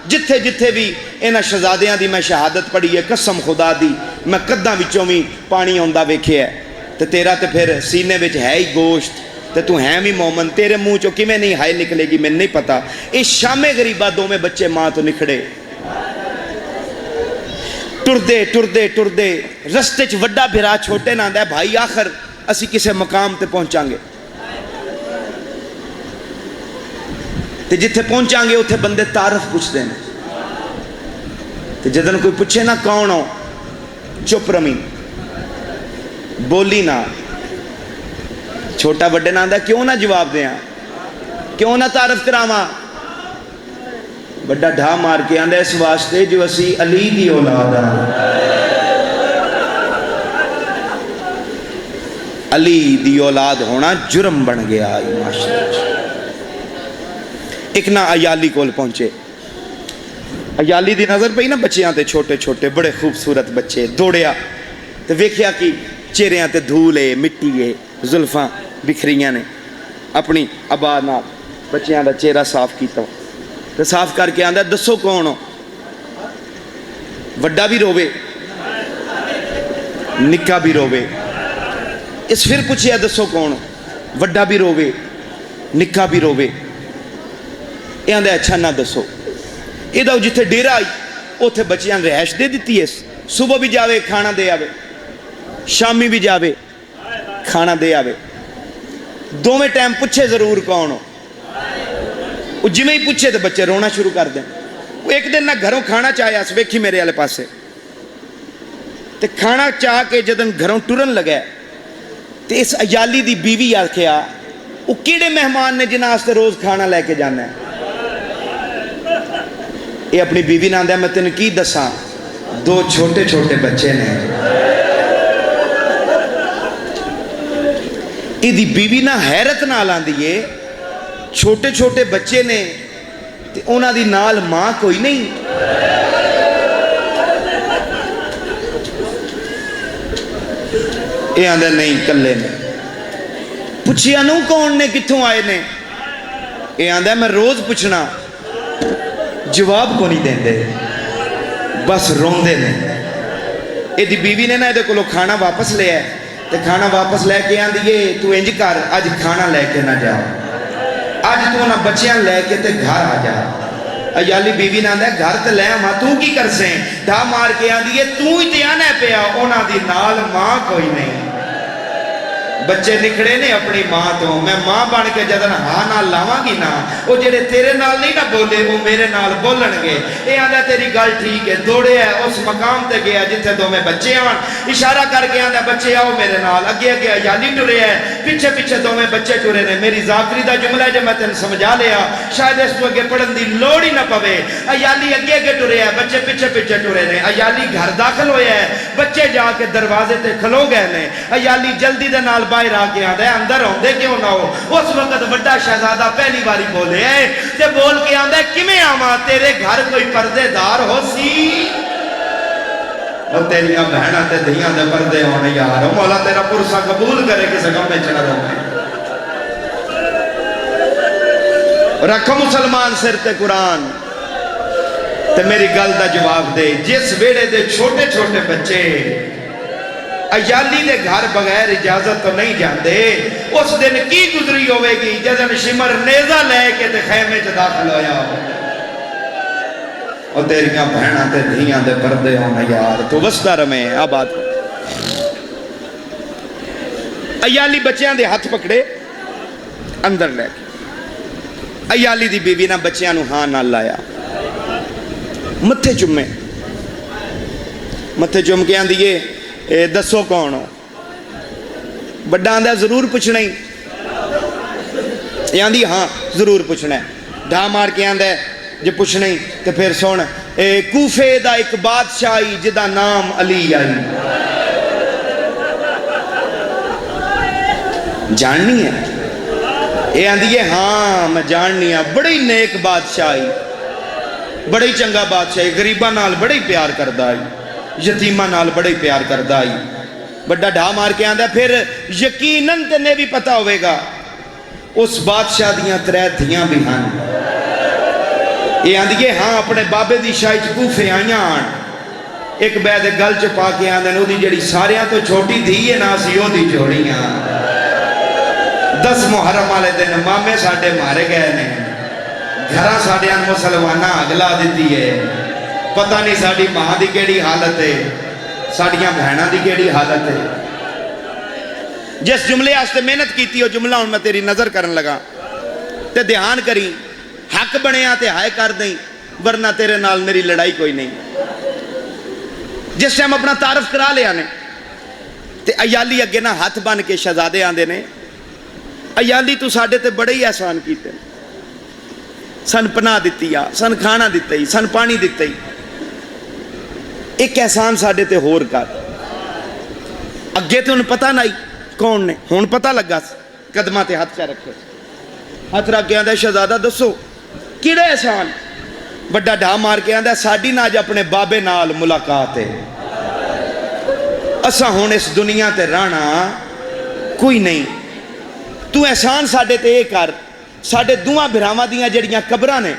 جتھے جتھے بھی انہاں شہزادیاں دی میں شہادت پڑھی ہے، قسم خدا دی میں قداں وچوں بھی پانی آندا ویکھیا ہے، تو تیرا تو پھر سینے وچ ہے ہی گوشت، تو ہیں بھی مومن، تیرے منہ چوں کیویں نہیں ہائے نکلے گی میں نہیں پتا۔ اس شامے غریبہ دو میں بچے ماں تو نکھڑے، ٹردے ٹردے ٹردے رستے چ وڈا بھرا چھوٹے نہ آندا ہے بھائی آخر اسی کسے مقام تے پہنچاں گے، تے جتھے پہنچاں گے اتھے بندے تعارف پوچھتے ہیں، تے جدن کوئی پوچھے نہ کون ہو چپ رمی بولی نہ، چھوٹا بڑے نہ آندا کیوں نہ جواب دیاں، کیوں نہ تعارف کراواں، بڑا ڈھا مار کے آندا اس واسطے جو اسی علی دی اولاد ہیں، علی دی اولاد ہونا جرم بن گیا معاشرے۔ ایک نہ ایالی کول پہنچے، ایالی دی نظر پئی نا بچیاں تے چھوٹے چھوٹے بڑے خوبصورت بچے، دوڑیا تے ویکھیا کہ چہریاں تے دھول ہے مٹی ہے، زلفاں بکھریاں نے، اپنی ابا نال بچیاں دا چہرہ صاف کیتا تے صاف کر کے آندا دسو کون ہو، وڈا بھی روے نکا بھی روے، اس پھر پوچھیا دسو کون ہو، وڈا بھی روے نکا بھی روے، یہ آندا اچھا نہ دسو، یہ دو جتھے ڈیرہ آئی اوتھے بچیاں رہائش دے دیتی ہے، صبح بھی جاوے کھانا دے آوے، شامی بھی جاوے کھانا دے آوے، دو میں ٹائم پوچھے ضرور کون ہو، وہ جی میں ہی پوچھے تو بچے رونا شروع کر دیں، وہ ایک دن نہ گھروں کھانا چاہیا ویکھی میرے والے پاسے، تے کھانا چاہ کے جدن گھروں ٹرن لگے تے اس ایالی دی بیوی آکھیا وہ کیڑے مہمان نے جنہاں واسطے روز کھانا لے کے جانا ہے، یہ اپنی بیوی نہ آندا میں تینوں کی دساں دو چھوٹے چھوٹے بچے نے، یہ دی بیوی نہ حیرت نال آندی ہے چھوٹے چھوٹے بچے نے تے انہاں دی نال ماں کوئی نہیں، یہ آندھا نہیں کلے نے، پوچھیا نو کون نے کتھوں آئے نے، یہ آندھا میں روز پوچھنا جواب کو نہیں دیں دے بس رون دے نے، یہ دی بیوی نے نا یہ کو کھانا واپس لے آئے تے کھانا واپس لے کے آندھی یہ تو انج کر آج کھانا لے کے نہ جا، آج تو نہ بچیاں لے کے تے گھر آ جا، ایالی بیوی نہ آندھا گھر تے لے ماں تو کی کر سیں، ڈھا مار کے آندھی یہ تو ہی تے آنے پیا، اونا دی نال ماں کوئی نہیں، بچے نکھڑے نے اپنی ماں تو، میں ماں بن کے جدن ہاں نال لاواں گی نا، وہ جڑے تیرے نال نہیں نہ بولے وہ میرے نال بولن گے، اے آندھا تیری گل ٹھیک ہے، دوڑے ہے اس مقام تے گیا جتھے دو میں بچے آن، اشارہ کر کے آندھا بچے آؤ میرے نال، اگے اگے ایالی ٹرے ہے، پیچھے پیچھے دو میں بچے ٹرے نے، میری ذاکری دا جملہ ہے جو میں تین سمجھا لیا، شاید اس تو اگے پڑھن دی لوڑ ہی نہ پوے، ایالی اگے اگے ٹرے ہے، بچے پیچھے پیچھے ٹرے نے، ایالی گھر داخل ہوئے ہے، بچے جا کے دروازے تے کھلو گئے نے، ایالی جلدی دے نال باہر آ کے آندھا ہے اندر ہوندے کیوں نہ ہو، اس وقت بڑا شہزادہ پہلی باری بولے ہے تے بول کے آندھا ہے کمیں آما تیرے گھر کوئی پردے دار ہو سی، اور تیریاں بہنہ تے دھیاں دے پردے ہونے یار، مولا تیرا پرسہ قبول کرے کسے غم میں چڑھ رہا رکھو مسلمان سر تے قرآن تے میری گل دا جواب دے، جس ویڑے دے چھوٹے چھوٹے بچے ایالی دے گھر بغیر اجازت تو نہیں جاندے، اس دن کی گزری ہوئے گی جدن شمر نیزہ لے کے تے خیمے چ داخل ہویا ہو، اور تیریاں بہنہ تے دھیاں دے پردے ہونا یار، تو وسطہ رمیں آباد ایالی بچیاں دے ہاتھ پکڑے اندر لے کے، ایالی دی بیوی نہ بچیاں نو ہاں نہ لایا، متھے چمے، متھے چم کے آندھیے دسو کون ہو، بڑا آندھا ضرور پوچھنا ہی، یہ آندھی ہاں ضرور پوچھنا ہے، ڈھا مار کے آندا ہے جے پوچھنا ہی تے پھر سن کوفے دا ایک بادشاہ جدا نام علی آئی جاننی ہے یہ آندھی ہے ہاں میں جاننی ہے بڑی نیک بادشاہ بڑی چنگا بادشاہ غریباں نال بڑی پیار کردا ہے یتیماں نال بڑی پیار کردا ہے بڑا ڈھا مار کے آندا پھر یقیناً تنے بھی پتہ ہوئے گا اس بادشاہ دیاں 3 دھیاں بھی ہن یہ آندھی ہے ہاں اپنے بابے دی شاہی کوفے آئیاں آن ایک بیدے گل چپا کے آندھے نو دی جڑی ساریاں تو چھوٹی دھی ہے نا سیو دی جوڑیاں 10 محرم والے دن مامے ساڑھے مارے گئے نے گھراں ساڑھے ان مسلمانہ اگلا دیتی ہے پتہ نہیں ساڑھی ماں دی کیڑی حالت ہے ساڑھیاں بہنہ دی کیڑی حالت ہے جس جملے آستے محنت کیتی ہو جملہ ان میں تیری نظر کرن لگا تے دھیان کریں حق بنے آتے ہائے کر دیں ورنہ تیرے نال میری لڑائی کوئی نہیں جس ٹائم اپنا تعارف کرا لیا نے تے ایالی اگے نا ہاتھ بن کے شہزادے آندے نے ایالی تو ساڑھے تے بڑے ہی احسان کیتے سن پناہ دیتی سن کھانا دیتے ہی سن پانی دیتے ہی ایک احسان ساڑھے تے ہور کر اگے تے انہیں پتہ نہیں کون نے ہون پتہ لگا قدمہ تے ہاتھ چاہ رکھے ہاتھ رکھ کے آندھا شہزادہ دسو کیڑے احسان بڑا ڈھا مار کے آندھا ساڑھی ناج اپنے بابے نال ملاقات ہے اسا ہون اس دنیا تے رانا کوئی نہیں تو احسان ساڑھے تے ایک کر ساڑھے دوہاں بھراواں دیاں جڑیاں قبراں نے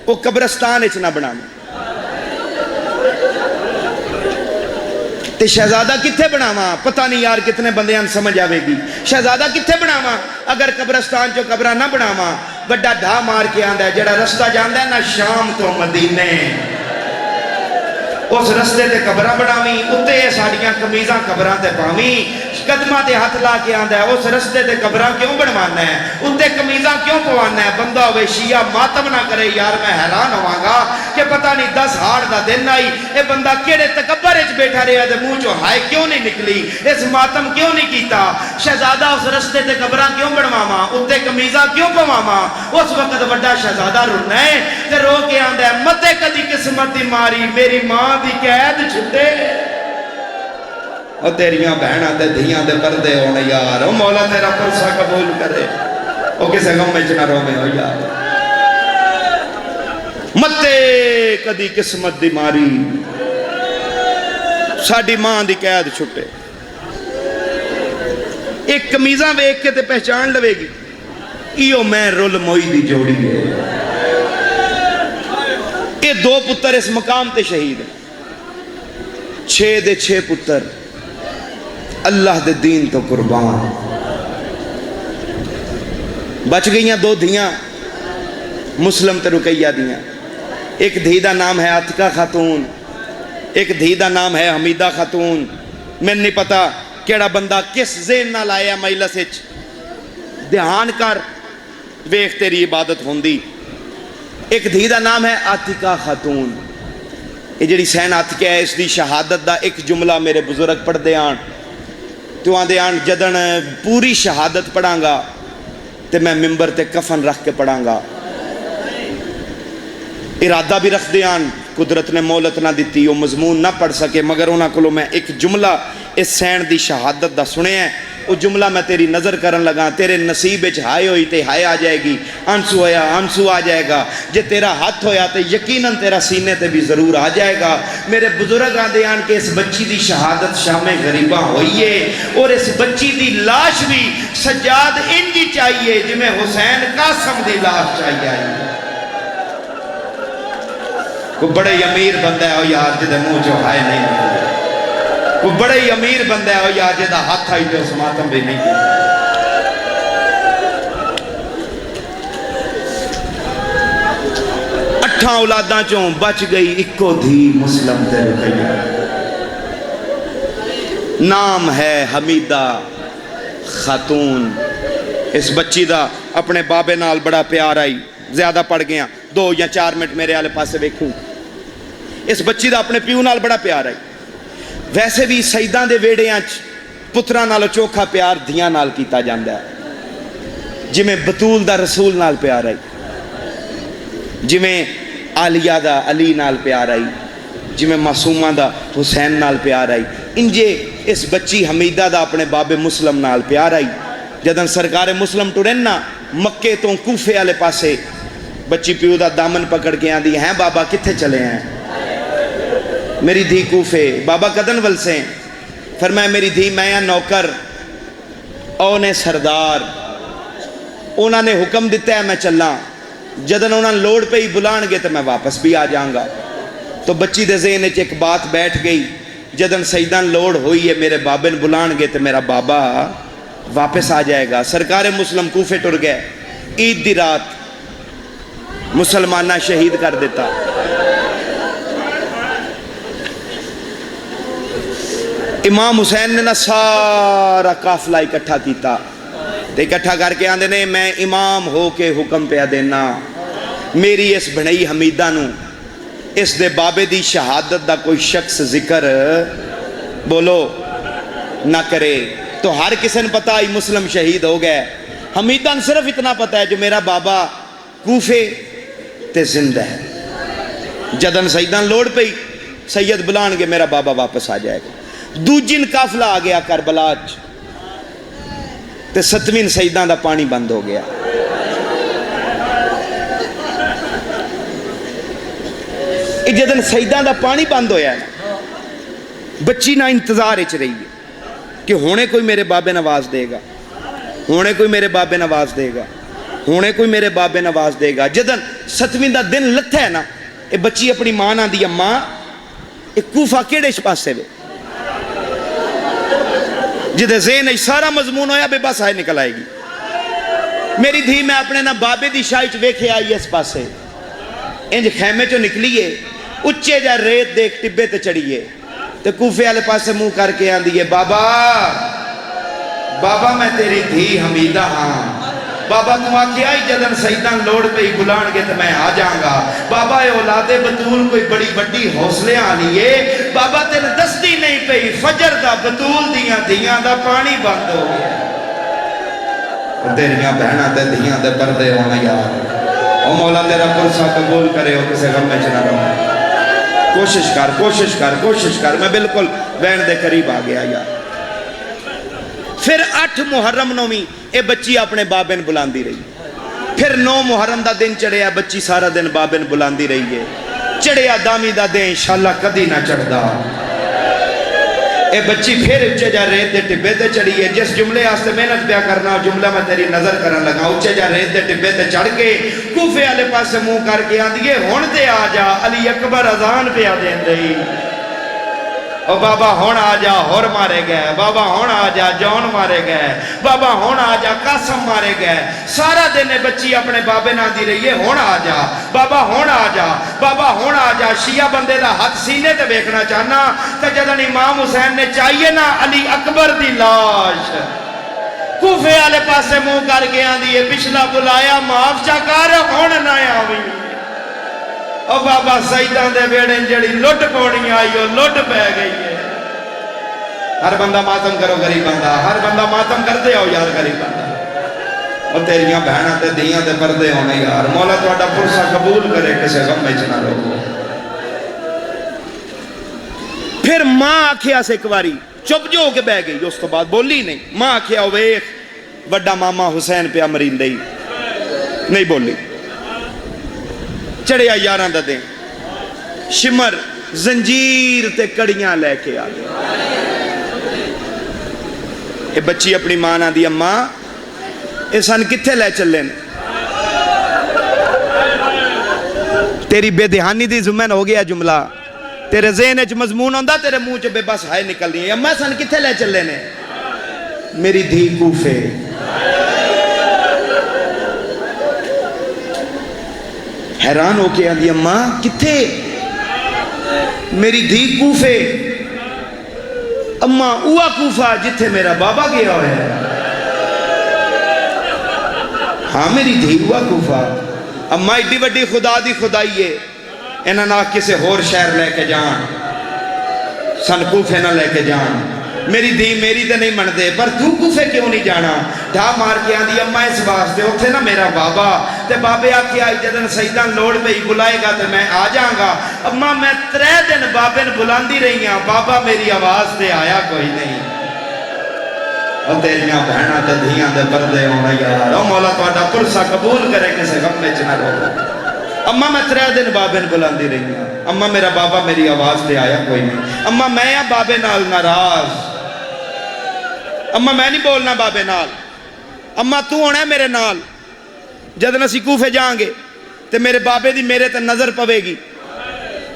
وہ قبرستان اچ نہ بنانا تے شہزادہ کتھے بناواں پتہ نہیں یار کتنے بندیاں سمجھ آوے گی شہزادہ کتھے بناواں اگر قبرستان جو قبرہ نہ بناواں بڑا ڈھا مار کے آندہ ہے جڑا رستہ جاندہ ہے نا شام تو مدینے اس رستے تے قبرہ بناویں اتے ساڑیاں کمیزاں قبرہ تے پاویں قدمہ تے ہاتھ لا کے آندہ ہے اس رستے تے قبرہ کیوں بنوانا ہے اتے کمیزاں کیوں پوانا ہے بندہ ہوئے شیعہ ماتم نہ کرے یار میں حیران ہوں گا کہ پتہ نہیں 10 ہاڑ دا دن آئی اے بندہ کیڑے تکبر اچ بیٹھا رہا دے منہ چو ہائے کیوں نہیں نکلی اس ماتم کیوں نہیں کیتا شہزادہ اس رستے تے قبرہ کیوں بنواواں اتے کمیزاں کیوں پواواں اس وقت بڑا شہزادہ رونا ہے تے رو کے آندہ ہے متے کدی قسمت دی ماری میری ماں دی قید چھٹے اور تیریاں بہنہ تے دھیاں دے پردے ہونے یار او مولا تیرا پرسہ قبول کرے او کسے غم میں چنہ رو میں ہو یار متے کدی قسمت دی ماری ساڑھی ماں دی قید چھٹے ایک کمیزاں ویک کے تے پہچان لوے گی ایو میں رول موئی دی جوڑی ہے یہ 2 پتر اس مقام تے شہید ہیں 6 دے 6 پتر اللہ دے دین تو قربان بچ گئیاں 2 دھیاں مسلم تے رقیہ دیاں ایک دھی دا نام ہے عاتقہ خاتون ایک دھی دا نام ہے حمیدہ خاتون میں نہیں پتا کیڑا بندہ کس ذہن نہ لایا مجلس وچ دھیان کر ویکھ تیری عبادت ہوندی ایک دھی دا نام ہے عاتقہ خاتون یہ جڑی سین عاتقہ ہے اس دی شہادت دا ایک جملہ میرے بزرگ پڑھ دے آن تو آن دے آن جدن پوری شہادت پڑھاں گا تے میں ممبر تے کفن رکھ کے پڑھاں گا ارادہ بھی رکھ دے آن قدرت نے مولت نہ دیتی وہ مضمون نہ پڑھ سکے مگر انہاں کو میں ایک جملہ اس سین دی شہادت دا سنے ہیں وہ جملہ میں تیری نظر کرن لگا تیرے نصیب اچ ہائے ہوئی تے ہائے آ جائے گی آنسو ہویا آنسو آ جائے گا جے تیرا ہاتھ ہویا تے یقیناً تیرا سینے تے بھی ضرور آ جائے گا میرے بزرگ آندے آن کہ اس بچی دی شہادت شام غریبہ ہوئی ہے اور اس بچی دی لاش بھی سجاد انجی چاہیے جمیں حسین قاسم دی لاش چاہیے آئی کوئی بڑے امیر بندہ ہے یار جدے منہ جو ہائے نہیں ہوئی کوئی بڑے امیر بندہ ہے یار جدہ ہاتھ آئی تو اس ماتم بھی نہیں کی 8 اولاداں چوں بچ گئی اکو دھی مسلم تے رقیہ نام ہے حمیدہ خاتون اس بچی دا اپنے بابے نال بڑا پیار آئی زیادہ پڑھ گیا 2 یا 4 منٹ میرے آلے پاسے ویکھوں اس بچی دا اپنے پیو نال بڑا پیار آئی ویسے بھی سیداں دے ویڑیاں پترہ نالو چوکھا پیار دھیاں نال کیتا جاندہ ہے جی میں بطول دا رسول نال پیار آئی جویں عالیہ دا علی نال پیار آئی، جویں معصومہ دا حسین نال پیار آئی، انجے اس بچی حمیدہ دا اپنے باب مسلم نال پیار آئی۔ جدن سرکار مسلم ٹرن نا مکے تو کوفے والے پاسے، بچی پیو دا دامن پکڑ کے آندی ہیں بابا کتھے چلے ہیں؟ میری دھی کوفے۔ بابا کدن ول سے؟ فرمایا میری دھی میں نوکر، اونے سردار، انہوں نے حکم دیتا ہے میں چلاں، جدن انہوں نے لوڑ پہ ہی بلان گے تو میں واپس بھی آ جاؤں گا۔ تو بچی دے ذہن وچ ایک بات بیٹھ گئی، جدن سیدان لوڑ ہوئی ہے میرے بابے نے بلان گے تو میرا بابا واپس آ جائے گا۔ سرکار مسلم کوفے ٹر گئے، عید دی رات مسلمانہ شہید کر دیتا۔ امام حسین نے سارا قافلہ اکٹھا کیتا، تے اکٹھا کر کے آندے نے میں امام ہو کے حکم پہ دینا، میری اس بھنائی حمیدہ نو اس دے بابے دی شہادت دا کوئی شخص ذکر بولو نہ کرے۔ تو ہر کسی نے پتا ہی مسلم شہید ہو گئے، حمیدہ نے صرف اتنا پتا ہے جو میرا بابا کوفے تے زندہ ہے۔ جدن سیدان لوڑ پہ ہی سید بلان گے میرا بابا واپس آ جائے گا۔ دوجین قافلہ آ گیا کربلا تے 7ویں سیدان دا پانی بند ہو گیا۔ جدن سیدان دا پانی بند ہویا ہے، بچی نہ انتظار اچ رہی ہے کہ ہونے کوئی میرے بابے نواز دے گا، ہونے کوئی میرے بابے نواز دے گا، ہونے کوئی میرے بابے نواز دے گا۔ جدن 7ویں دا دن لتھا ہے نا، اے بچی اپنی ماں نہ دی اماں اے کوفہ کیڑے پاسے وے، جدے ذہن سارا مضمون ہویا بے بس آئے نکل آئے گی۔ میری دھی میں اپنے نہ بابے دی شاہی ویکھے آئی اس پاسے، انج خیمے چو نکلیے، اچھے جا ریت دیکھ ٹبے تے چڑھیے، تے کوفے والے پاسے منہ کر کے آندیے بابا بابا میں تیری دھی حمیدہ ہاں، بابا تو آکے آئی جدن سیدان لوڑ پہ ہی بلان گے تو میں آ جاؤں گا۔ بابا اے اولاد بطول کوئی بڑی بڑی حوصلے آنی ہے، بابا تیرے دستی نہیں پہ فجر دا بطول دیاں دیاں دا پانی بند ہو گیا۔ تیریاں بہنہ تے دیاں دے پردے ہونا یار، او مولا تیرا پرسہ قبول کرے ہو کسے غم میں چنا رہا۔ کوشش کر کوشش کر کوشش کر، میں بالکل بہن دے قریب آ گیا یار۔ پھر 8 محرم نویں اے بچی اپنے بابے نے بلاندی رہی، پھر 9 محرم دا دن چڑھیا، بچی سارا دن بابے نے بلاندی رہی ہے۔ چڑھیا دامی دا دن انشاءاللہ کدی نہ چڑھ دا، اے بچی پھر اچھے جا ریت دے ٹبے تے چڑھی ہے۔ جس جملے آستے محنت پیا کرنا جملہ میں تیری نظر کرن لگا، اچھے جا ریت دے ٹبے تے چڑھ کے کوفے والے پاسے منہ کر کے آندیے ہن تے آ جا، علی اکبر اذان پیا دین دئی، او بابا ہون آ جا ہور مارے گئے، بابا ہون آ جا جون مارے گئے، بابا ہون آ جا قاسم مارے گئے۔ سارا دن بچی اپنے بابے نہ دی رہی ہے ہون آ جا بابا ہون آ جا بابا ہون آ جا۔ شیعہ بندے دا ہاتھ سینے تے بیکھنا چاہنا کہ جدن امام حسین نے چاہیے نا علی اکبر دی لاش، کوفے والے پاسے منہ کر کے آندی ہے پچھلا بلایا معاف چا کر ہون نہ آوی۔ او بابا سیدان دے بیڑے جڑی لٹ پونی آئی ہو لٹ پہ گئی ہے۔ ہر بندہ ماتم کرو غریب بندہ، ہر بندہ ماتم کرتے ہو یار غریب بندہ، اور تیریاں بہنہ تے دیاں تے پردے ہونے یار، مولا تو اڈا پرسہ قبول کرے کسے غم میں چنا لوگو۔ پھر ماں آکھیا سے ایک باری چپ جو ہو کے بہ گئی، اس تو بعد بولی نہیں۔ ماں آکھیا ویخ بڑا ماما حسین پہ امرین دئی، نہیں بولی۔ چڑھیا 11 دا دیں، شمر زنجیر تے کڑیاں لے کے آ گئے۔ اے بچی اپنی ماں نہ دی اماں اے سن کتھے لے چلے نے؟ تیری بے دہانی دی زمین ہو گیا جملہ، تیرے ذہن اچ مضمون ہوندہ تیرے منہ چ بے بس ہائے نکل دی۔ اماں سن کتھے لے چلے نے؟ میری دھی کوفے۔ حیران ہو کے آندی اماں کتھے؟ میری دھی کوفے۔ اماں اوہ کوفہ جتھے میرا بابا گیا ہوئے ہے۔ ہاں میری دھی اوہ کوفہ۔ اماں ایڈی وڈی خدا دی خدائی ہے، انہاں نہ کسے ہور شہر لے کے جان، سن کوفے نہ لے کے جان۔ میری دھی میری تے نہیں مندے پر تو کوفے کیوں نہیں جانا؟ ڈھا مار کے آندی اما اس واسطے اتھے نا میرا بابا تے بابے آکھیا جدن سیداں لوڑ پئی بلائے گا تے میں آ جاؤں گا۔ اما میں 3 دن بابے نے بلاندی رہی ہاں، بابا میری آواز تے آیا کوئی نہیں۔ اور تیریاں بہناں تے دھیاں دے پردے ہونا یار، او مولا تہاڈا پرسا قبول کرے کسے غم وچ نہ رہو۔ اما میں 3 دن بابے نے بلاندی رہی ہاں، اما میرا بابا میری آواز تے آیا کوئی نہیں۔ اما میں آ بابے نال ناراض، اما میں نہیں بولنا بابے نال، اما تو ہونا ہے میرے نال۔ جدن اسی کوفے جائیں گے تے میرے بابے دی میرے تے نظر پوے گی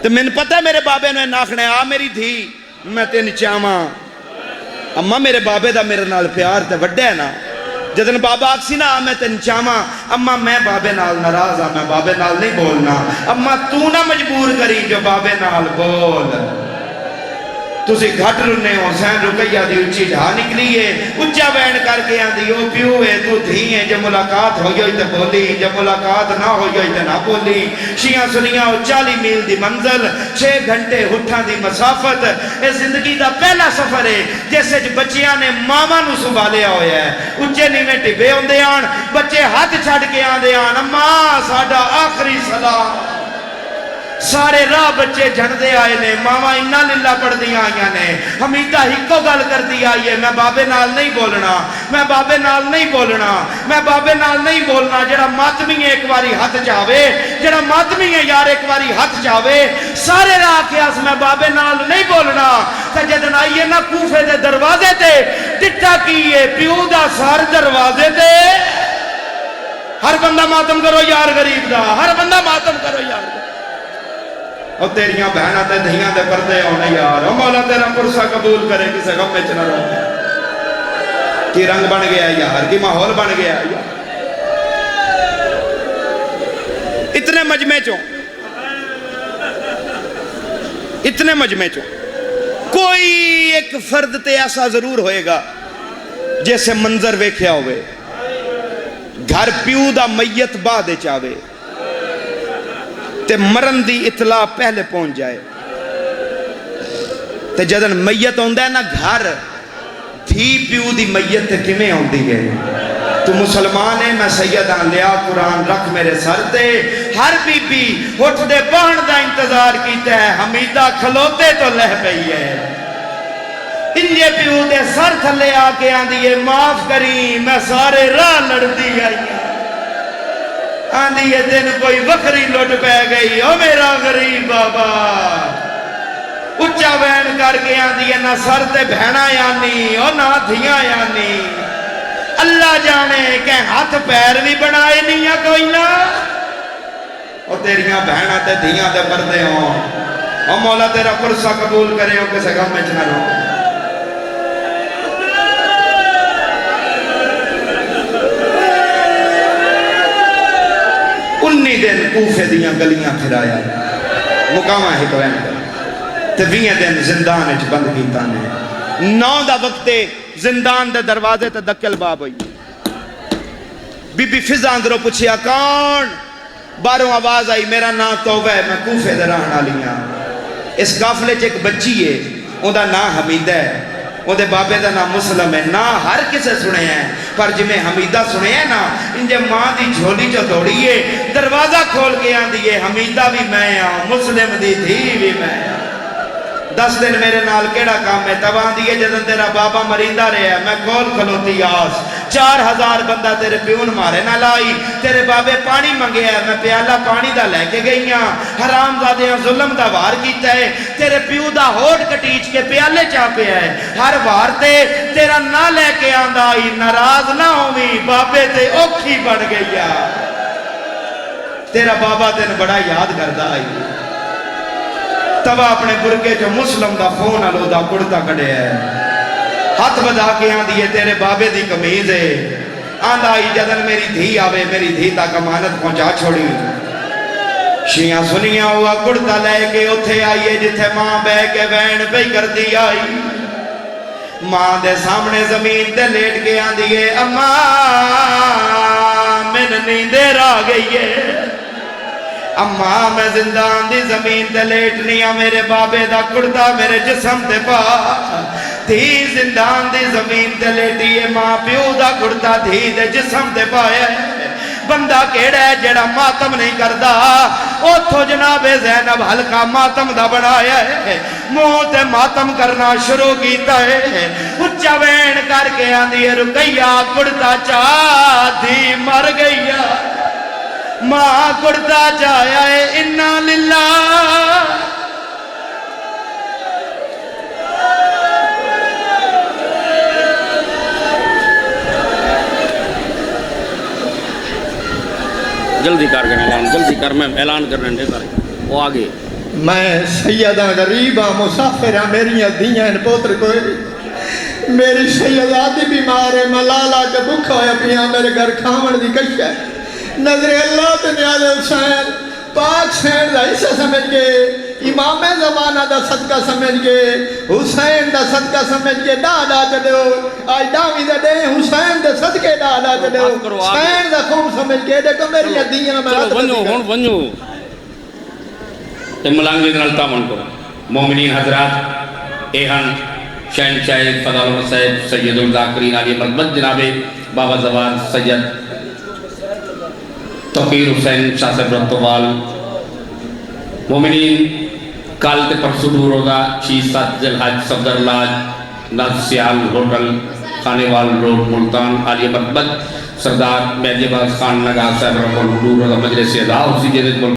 تے میں پتہ ہے میرے بابے نے آکھنا ہے آ میری دھی میں تین چاواں۔ اما میرے بابے دا میرے نال پیار تے وڈا ہے نا، جدن بابا آکسی نا میں تین چاواں، اما میں بابے نال ناراض ہاں، میں بابے نال نہیں بولنا۔ اما تو نہ مجبور کری جو بابے نال بول۔ تسی گھٹ رنے ہو، حسین رقیہ دی اچھی ڈھا نکلی ہے، اچھا بین کر کے آندی او پیو ہے تو دھی ہے، جب ملاقات ہو گئی تے بولی، جب ملاقات نہ ہو گئی تے نہ بولی۔ شیعہ سنیاں 40 میل دی منزل، 6 گھنٹے ہٹھاں دی مسافت، اے زندگی دا پہلا سفر ہے جیسے بچیاں نے ماما نو سنبھالیا ہویا ہے۔ اچھے نیویں ٹبے ہوندے آن، بچے ہاتھ چھڑ کے آندے آن، اماں ساڈا آخری سلام۔ سارے راہ بچے جھڑدے آئے نے، ماما انہا للہ پڑھ دیا آئیاں نے۔ حمیدہ ہی کو گل کر دیا آئیے، میں بابے نال نہیں بولنا، میں بابے نال نہیں بولنا، میں بابے نال نہیں بولنا۔ جڑا ماتمی ہے ایک باری ہاتھ چاہوے، جڑا ماتمی ہے یار ایک باری ہاتھ چاہوے، سارے راہ کیاس میں بابے نال نہیں بولنا۔ سجدن آئیے نا کوفے دے دروازے تے، ٹٹا کیے پیو دا سار دروازے تے۔ ہر بندہ ماتم کرو یار غریب دا، ہر بندہ ماتم کرو یار غریب دا۔ اور تیریاں بہناں تے دھیاں دے پردے ہونے یار، او مولا تیرا پرسا قبول کرے کسے غم میں چنہ رہو۔ کی رنگ بن گیا یار، کی ماحول بن گیا یار۔ اتنے مجمع چوں، اتنے مجمع چوں کوئی ایک فرد تے ایسا ضرور ہوئے گا جیسے منظر ویکھیا ہوئے، گھر پیو دا میت بعد چاہوے تے مرن دی اطلاع پہلے پہنچ جائے۔ تے جدن میت ہوندہ ہے نا گھر، دھی پیو دی میت تے کمیں ہوندی ہے۔ تو مسلمان ہے، میں سیدہ لیا قرآن رکھ میرے سر تے، ہر بی بی اٹھ دے بہن دا انتظار کیتا ہے، حمیدہ کھلوتے تو لہ پئی ہے۔ انجے پیو دے سر تھلے آکے آندی ہے معاف کری میں سارے راہ لڑ دی آئی ہیں۔ آندھی یہ دن کوئی وکری لٹ پہ گئی، او میرا غریب بابا۔ اچھا بین کر کے آندھی ہے نہ سر تے بہنا یعنی، او نہ دھیاں یعنی۔ اللہ جانے کہ ہاتھ پیر بھی بنائے نہیں ہے کوئی نہ۔ او تیریاں بہنا تے دھیاں تے پردے ہوں، او مولا تیرا پرسا قبول کرے ہو کسے غم میں چنہ رہو۔ انی دن کوفے دیاں گلیاں پھرایا، مقامہ حکوین کر تے 20 دن زندان اچھ بند کیتا نے۔ 9 دا وقتے زندان دے دروازے تے دکل باب ہوئی۔ بی بی فضا اندروں پوچھیا کون؟ باروں آواز آئی میرا نام توبہ ہے، میں کوفے دے رہنا لیاں۔ اس قافلے چ ایک بچی ہے، ان دا نام حمیدہ ہے، ان دے بابے دا نام مسلم ہے۔ نا ہر کسے سنے ہیں پر جمیں حمیدہ سنے ہیں نا، انجے ماں دی جھولی جو دوڑیے دروازہ کھول کے آن دیئے حمیدہ بھی میں آؤں، مسلم دی دھی بھی میں آؤں۔ 10 دن میرے نال کیڑا کام ہے، تب آن دیئے جدن تیرا بابا مریندہ رہے ہے، میں کول کھلوتی آس 4000 بندہ تیرے پیون مارے نہ لائی، تیرے بابے پانی منگے ہے، میں پیالہ پانی دا لے کے گئیاں، حرام زادیاں ظلم دا وار کیتا ہے، تیرے پیو دا ہوڑ کٹیچ کے پیالے چاپے ہے، ہر وارتے تیرا نہ لے کے آندہ آئی، ناراض نہ ہوئی، بابے تے اوکھی بڑھ گئی، تیرا بابا تین بڑا یاد کردہ آئی۔ تب اپنے برکے جو مسلم دا خون علو دا کڑتا کڑے ہے، ہاتھ بدا کے آن دیئے تیرے بابے دی کمیز ہے، آن آئی جدن میری دھی آوے، میری دھی تاک امانت پہنچا چھوڑی۔ شیعہ سنیاں ہوا کڑتا لے کے اتھے آئیے جتھے ماں بے کے وین پہ کر دی آئی، ماں دے سامنے زمین دے لیٹ کے آن دیئے اماں میں نیندر آ گئی ہے، اماں میں زندان دی زمین تے لیٹنیا، میرے بابے دا کڑتا میرے جسم تے پا، دھی زندان دی زمین تے لیٹی ہے ماں پیو دا گھڑتا دھی دے جسم تے پایا ہے بندہ کیڑا ہے جڑا ماتم نہیں کردا اوتھوں جناب زینب ہلکا ماتم دا بنایا ہے منہ تے ماتم کرنا شروع کیتا ہے اچا وین کر کے آندی ہے رقیہ گھڑتا چاہ دھی مر گئی ماں گھڑتا چاہیا ہے انا للہ جلدی کر کے اعلان جلدی کر میں اعلان کرنے دے کر وہ آگے میں سیدہ غریب ہاں مسافر ہاں میری دیاں پوتر کوئی میری سیدہ آدھی بیمار ہے ملالا کے بکھا ہویا پیاں میرے گھر کھامن دی کش ہے نظر اللہ تے نیاز حسین پاک سین دا حصہ سمجھ گئے امام زمانہ دا صدقہ سمجھ گئے حسین دا صدقہ سمجھ گئے ڈاڈا چڑھو آج داوی دا دے حسین دے صدقے ڈاڈا چڑھو حسین دا خون سمجھ گئے دیکھو میری دیاں میں چلو ونجو ہون ونجو تے ملانگے نال تامن کرو مومنین حضرات ایہن شہنشاہ فضل المصائب سید الذاکرین علی مرمت جناب بابا زوار سید توقیر حسین شاہ صاحب رتوال مومنین کال تے پرسو دور ہوگا 6-7 ذوالحج صفدر لاج نازسیال ہوٹل خانیوال روڈ ملتان علی مرمت سردار مہدی عباس خان نگار صاحب رحمہ اللہ مجلس اعلیٰ اسی جدید